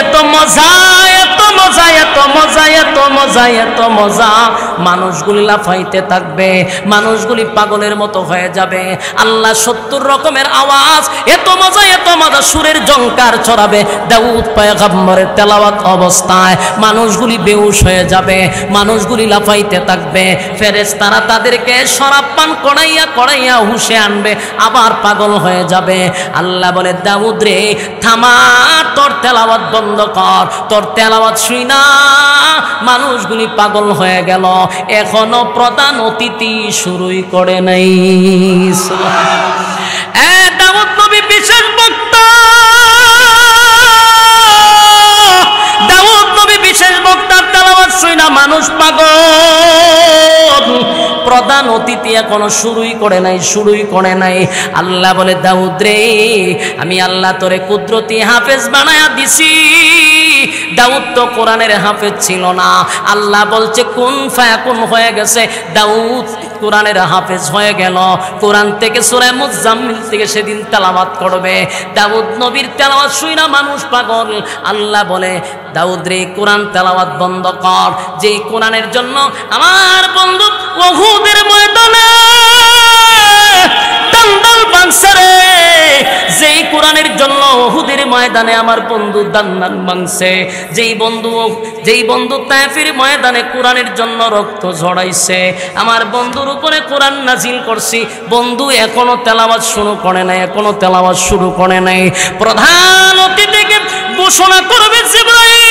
এত মজা, এত মজা, এত মজা, এত মজা, এত মজা। মানুষগুলি লাফাইতে থাকবে, মানুষগুলি পাগলের মতো হয়ে যাবে। আল্লাহ ৭০ রকমের আওয়াজ, এত মজা, এত মজা সুরের ঝংকার ছড়াবে দাউদ পয়গম্বরের তেলাওয়াত অবস্থায়। মানুষগুলি বেহুশ হয়ে যাবে, মানুষগুলি লাফাইতে থাকবে। ফেরেশতারা তাদেরকে শরাব পান করাইয়া হুশে আনবে, আবার পাগল হয়ে যাবে। আল্লাহ বলে দাউদ রে থামা, তোর তেলাওয়াত বন্ধ কর। তোর তেলাওয়াত শুই না মানুষগুলি পাগল হয়ে গেল, এখনো প্রধান অতিথি শুরুই করে নাই। দাউদ নবী বিশেষ বক্তা, দাউদ নবী বিশেষ বক্তা, তেলাওয়াত শুই না মানুষ পাগল। প্রধান অতিথি এখনো শুরুই করে নাই। আল্লাহ বলে দাউদ রে আমি আল্লাহ তোরে কুদরতি হাফেজ বানায়া দিছি। দাউদ তো কোরআনের হাফেজ ছিল না, আল্লাহ বলছে কুন ফায়াকুন হয়ে গেছে। দাউদ কোরআনের হাফেজ হয়ে গেল। কোরআন থেকে সূরা মুজাম্মিল থেকে সেদিন তেলাওয়াত করবে। দাউদ নবীর তেলাওয়াত শুইনা মানুষ পাগল। আল্লাহ বলে দাউদ রে কোরআন তেলাওয়াত বন্ধ কর। যেই কোরআনের জন্য আমার বন্ধু উহুদের ময়দানে দান্দাল ভাঙছে রে, যেই কোরআনের জন্য উহুদের ময়দানে আমার বন্ধু দান্দাল ভাঙছে, যেই বন্ধু তায়েফের ময়দানে কোরআনের জন্য রক্ত ঝরাইছে, আমার বন্ধুর উপরে কোরআন নাজিল করছি। বন্ধু এখনো তেলাওয়াত শুরু করে নাই। প্রধান অতিথিকে ঘোষণা করবে জিবরাইল,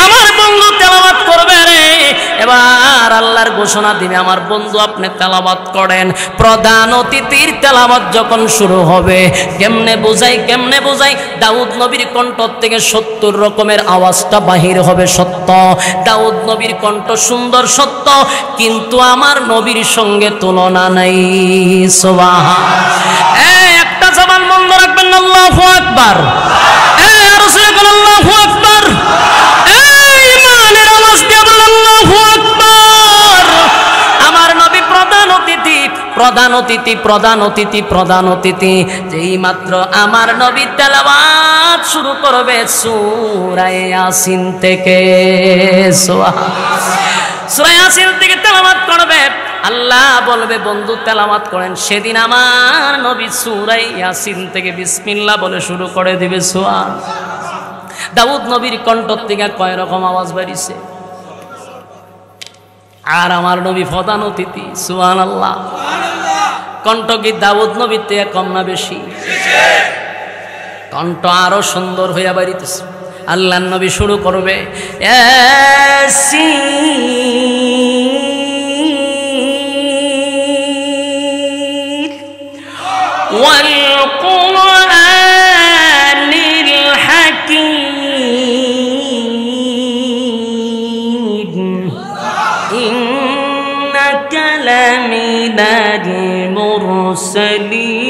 আমার বন্ধু তেলাওয়াত করবে রে। এবার আল্লাহর ঘোষণা দিবে আমার বন্ধু আপনি তেলাওয়াত করেন। প্রধান অতিথির তেলাওয়াত যখন শুরু হবে, কেমনে বোঝাই দাউদ নবীর কণ্ঠ থেকে ৭০ রকমের আওয়াজটা বাহির হবে সত্য। দাউদ নবীর কণ্ঠ সুন্দর সত্য, কিন্তু আমার নবীর সঙ্গে তুলনা নাই। সুবহান। একটা জবান বন্ধ রাখবেন, আল্লাহু আকবার। আরো জোরে বলেন আল্লাহু আকবার। ইমানের আওয়াজ দিয়ে বলেন আল্লাহু আকবার। আমার নবী প্রধান অতিথি যেই মাত্র আমার নবী তেলাওয়াত শুরু করবে সূরা ইয়াসিন থেকে। সূরা ইয়াসিন থেকে তেলাওয়াত করবে। আল্লাহ বলবে বন্ধু তেলাওয়াত করেন। সেদিন আমার নবী সূরা ইয়াসিন থেকে বিসমিল্লাহ বলে শুরু করে দিবে। সুবহান। দাউদ নবীর কণ্ঠ থেকে কয় রকম আওয়াজ বেরিয়েছে, আর আমার নবী প্রধান অতিথি। সুবহানাল্লাহ। কণ্ঠ কি দাউদ নবীর থেকে কম না বেশি? কণ্ঠ আরো সুন্দর হইয়া বেরিতেছে। আল্লাহর নবী শুরু করবে ওয়াল কুরআনিল হাকীম ইন্নাকা লামিনাল মুরসালিন।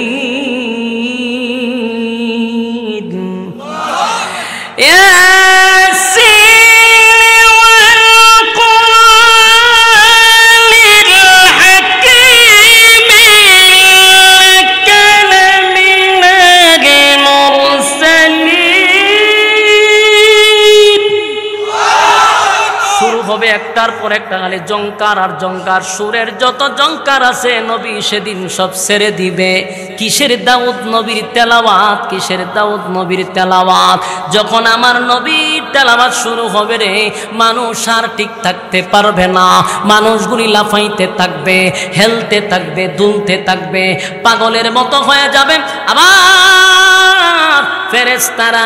একটার পর একটা খালি জংকার আর জংকার। সুরের যত জংকার আছে নবী সেদিন সব ছেড়ে দিবে। কিসের দাউদ নবীর তেলাওয়াত, কিসের দাউদ নবীর তেলাওয়াত। যখন আমার নবীর তেলাওয়াত শুরু হবে রে, মানুষ আর ঠিক থাকতে পারবে না। মানুষগুলি লাফাইতে থাকবে, হেলতে থাকবে, দুলতে থাকবে, পাগলের মতো হয়ে যাবে। আবার ফেরেশতারা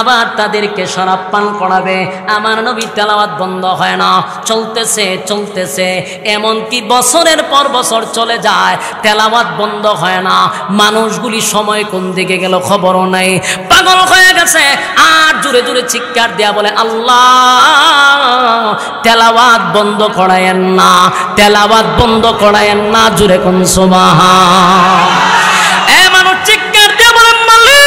আবার তাদেরকে শরাব পান করাবে। আমার নবী তেলাওয়াত বন্ধ হয় না, চলতেছে চলতেছে, এমনকি বছরের পর বছর চলে যায়, তেলাওয়াত বন্ধ হয় না। মানুষগুলি সময় কোন দিকে গেল খবরও নাই, পাগল হয়ে গেছে। আর জোরে জোরে চিৎকার দেয়া বলে, আল্লাহ তেলাওয়াত বন্ধ করায়েন না, তেলাওয়াত বন্ধ করায়েন না। জোরে কোন সুবহান। এ মানুষ চিৎকার দেয়া বলে, মালিক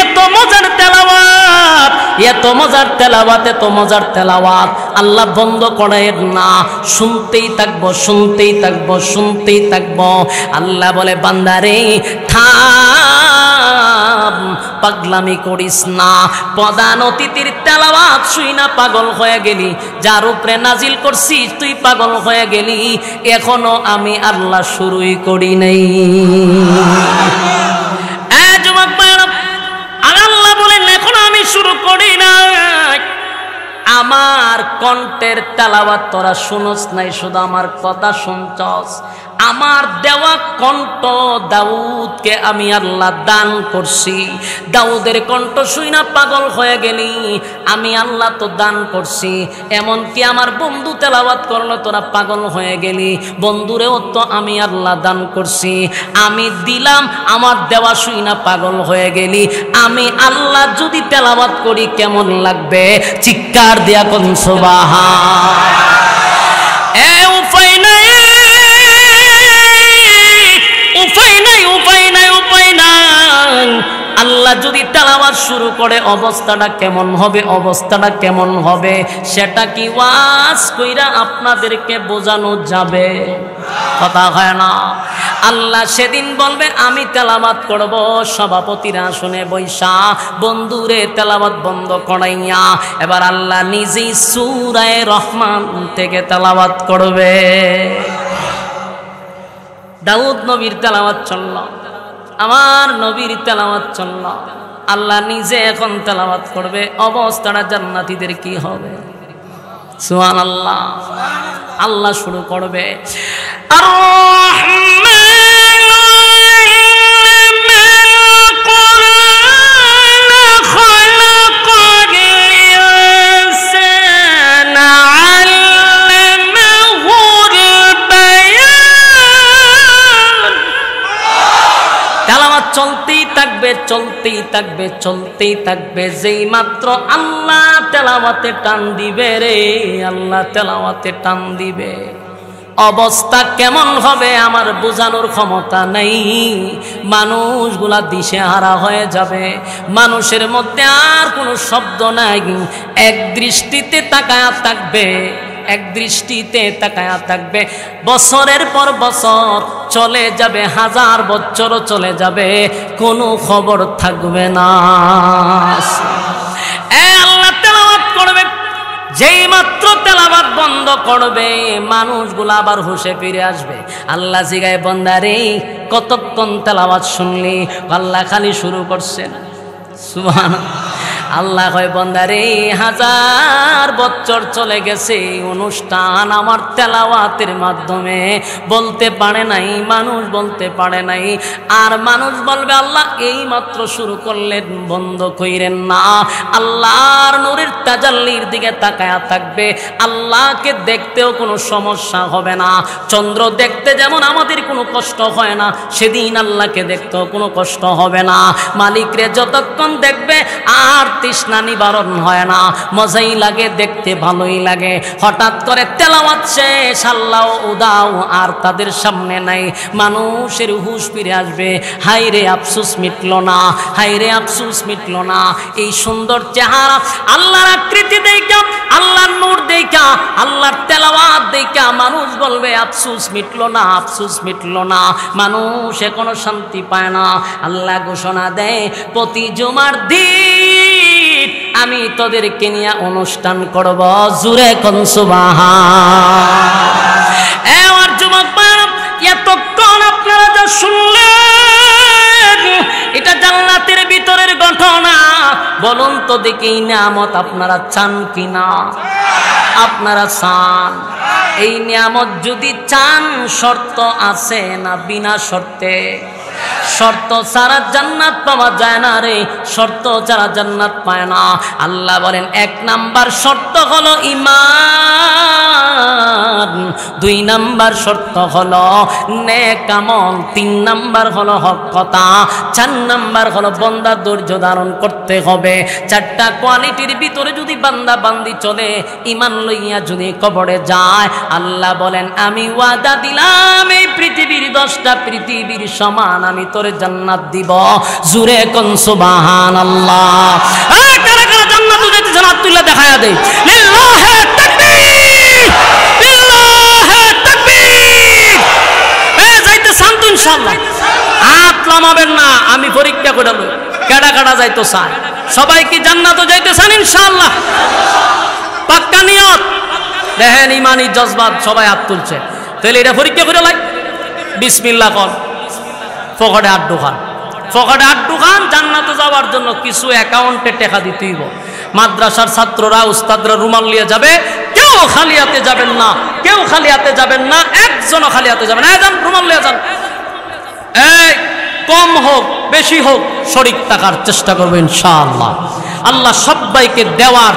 এত মজার তেলাওয়াত, এত মজার তেলাওয়াত, এত মজার তেলাওয়াত আল্লাহ বন্ধ করেন না, শুনতেই থাকবো শুনতেই থাকবো শুনতেই থাকবো। আল্লাহ বলে, বান্দারে থাম, পাগলামি করিস না। প্রধান অতিথির তেলাওয়াত শুই না পাগল হয়ে গেলি, যার উপরে নাজিল করছিস তুই পাগল হয়ে গেলি, এখনো আমি আল্লাহ শুরুই করি নাই। যুবক ভাইরা, আল্লাহ বলেন এখনো আমি শুরু করি নাই। আমার কণ্ঠের তেলাওয়াত তোরা শুনস নাই, শুধু আমার কথা শুনছস। আমার দেওয়া কণ্ঠ দাউদকে আমি আল্লাহ দান করছি। দাউদের কণ্ঠ শুই না পাগল হয়ে গেলি, আমি আল্লাহ তো দান করছি। এমনকি আমার বন্ধু তেলাওয়াত করলো, তোরা পাগল হয়ে গেলি, বন্ধুরেও তো আমি আল্লাহ দান করছি। আমি দিলাম, আমার দেওয়া শুই না পাগল হয়ে গেলি। আমি আল্লাহ যদি তেলাওয়াত করি কেমন লাগবে? চিৎকার দিয়া কোন সুবহান। উপায় নাই, উপায় নাই, উপায় নাই, উপায় নাই। আল্লাহ যদি তেলাওয়াত শুরু করে অবস্থাটা কেমন হবে, অবস্থাটা কেমন হবে সেটা কি ওয়াজ কইরা আপনাদেরকে বোঝানো যাবে? কথা হয় না। আল্লাহ সেদিন বলবে আমি তেলাওয়াত করব, সভাপতিরা শুনে বৈশা বন্ধুরে তেলাওয়াত বন্ধ করাইয়া এবার আল্লাহ নিজেই সূরা রহমান থেকে তেলাওয়াত করবে। দাউদ নবীর তেলাওয়াত চলল, আমার নবীর তেলাওয়াত চলল, আল্লাহ নিজে এখন তেলাওয়াত করবে। অবস্থাটা জান্নাতীদের কি হবে? সুবহানাল্লাহ। আল্লাহ শুরু করবে, আর চলতেই থাকবে চলতেই থাকবে চলতেই থাকবে। যেই মাত্র আল্লাহ তেলাওয়াতে টান দিবে রে, আল্লাহ তেলাওয়াতে টান দিবে, অবস্থা কেমন হবে আমার বোঝানোর ক্ষমতা নেই। মানুষগুলা দিশেহারা হয়ে যাবে, মানুষের মধ্যে আর কোনো শব্দ নাই, এক দৃষ্টিতে তাকায়া থাকবে, এক দৃষ্টিতে তাকায়া থাকবে। বছরের পর বছর চলে যাবে, হাজার বছরও চলে যাবে, কোনো খবর থাকবে না। আল্লাহ তেলাওয়াত করবে, যেই মাত্র তেলাওয়াত বন্ধ করবে মানুষগুলা আবার হুঁশে ফিরে আসবে। আল্লাহ জিগায়, বান্দারে কতক্ষণ তেলাওয়াত শুনলি? আল্লাহ খালি শুরু করছেন। সুবহানাল্লাহ। আল্লাহ কয়, বান্দারে হাজার বছর চলে গেছে, অনুষ্ঠান আমার তেলাওয়াতের মাধ্যমে বলতে পারে নাই, মানুষ বলতে পারে নাই। আর মানুষ বলবে আল্লাহ এই মাত্র শুরু করলেন, বন্ধ কইরেন না। আল্লাহর নূরের তাজাল্লির দিকে তাকায়া থাকবে, আল্লাহকে দেখতেও কোনো সমস্যা হবে না। চন্দ্র দেখতে যেমন আমাদের কোনো কষ্ট হয় না, সেদিন আল্লাহকে দেখতেও কোনো কষ্ট হবে না। মালিকরে যতক্ষণ দেখবে আর তৃষ্ণা নিবারণ হয় না, মজাই লাগে, দেখতে ভালোই লাগে। হঠাৎ করে তেলাওয়াত শেষ, আল্লাহ উদাও আর তাদের সামনে নাই, মানুষের হুঁশ ফিরে আসবে। হায় রে আফসোস মিটল না, হায় রে আফসোস মিটল না। এই সুন্দর চেহারা, আল্লাহর আকৃতি দেখা, আল্লাহর নূর দেখা, আল্লাহর তেলাওয়াত দেখা মানুষ বলবে আফসোস মিটল না, আফসোস মিটল না। মানুষ এখনো শান্তি পায় না। আল্লাহ ঘোষণা দেয়, প্রতি জুমার দিন আমি তোদেরকে নিয়ে অনুষ্ঠান করব। জুরে কোন সুবহান। আমার যুবক ভাইরা, এতক্ষণ আপনারা যা শুনলেন এটা জান্নাতের ভিতরের ঘটনা। বলুন তো দেখি, নিয়ামত আপনারা চান কিনা? আপনারা চান? এই নিয়ামত যদি চান শর্ত আছে না বিনা শর্তে? শর্ত ছাড়া জান্নাত পাওয়া যায় না রে, শর্ত ছাড়া জান্নাত পায় না। আল্লাহ বলেন 1 নাম্বার শর্ত হলো ঈমান, 2 নাম্বার শর্ত হলো নেক আমল, 3 নাম্বার হলো হক কথা, 4 নাম্বার হলো বান্দা ধৈর্য ধারণ করতে হবে। 4টা কোয়ালিটির ভিতরে যদি বান্দা বান্দি চলে, ঈমান লইয়া যদি কবরে যায়, আল্লাহ বলেন আমি ওয়াদা দিলাম এই পৃথিবীর 10টা পৃথিবীর সমান আমি তোরে জান্নাত দিব। জুরে কোন সুবহানাল্লাহ। এই কারা কারা জান্নাতে যেতে জান্নাত তুইলা দেখায়া দেই। লিল্লাহি তাকবীর, লিল্লাহি তাকবীর। এই যাইতে চান তো ইনশাআল্লাহ? হাত নামাবেন না, আমি পরীক্ষা করে লই কেডা কেডা যাইতো চান। সবাই কি জান্নাতে যাইতে চান ইনশাআল্লাহ? পাক্কা নিয়ত। দেখেন ইমানি জজবাত সবাই হাত তুলছে, তাহলে এটা পরীক্ষা করে লাই। বিসমিল্লাহ কর, পকেটে হাত ঢুকান, পকেটে হাত ঢুকান। জান্নাতে যাওয়ার জন্য কিছু অ্যাকাউন্টে টাকা দিতে হইব। মাদ্রাসার ছাত্ররা উস্তাদরা রুমাল নিয়ে যাবে, কেউ খালি হাতে যাবেন না, কেউ খালি হাতে যাবেন না, একজনও খালি হাতে যাবেন না। যান রুমাল নিয়ে যান। এই কম হোক বেশি হোক শরীক থাকার চেষ্টা করবো ইনশাআল্লাহ। আল্লাহ সবাইকে দেওয়ার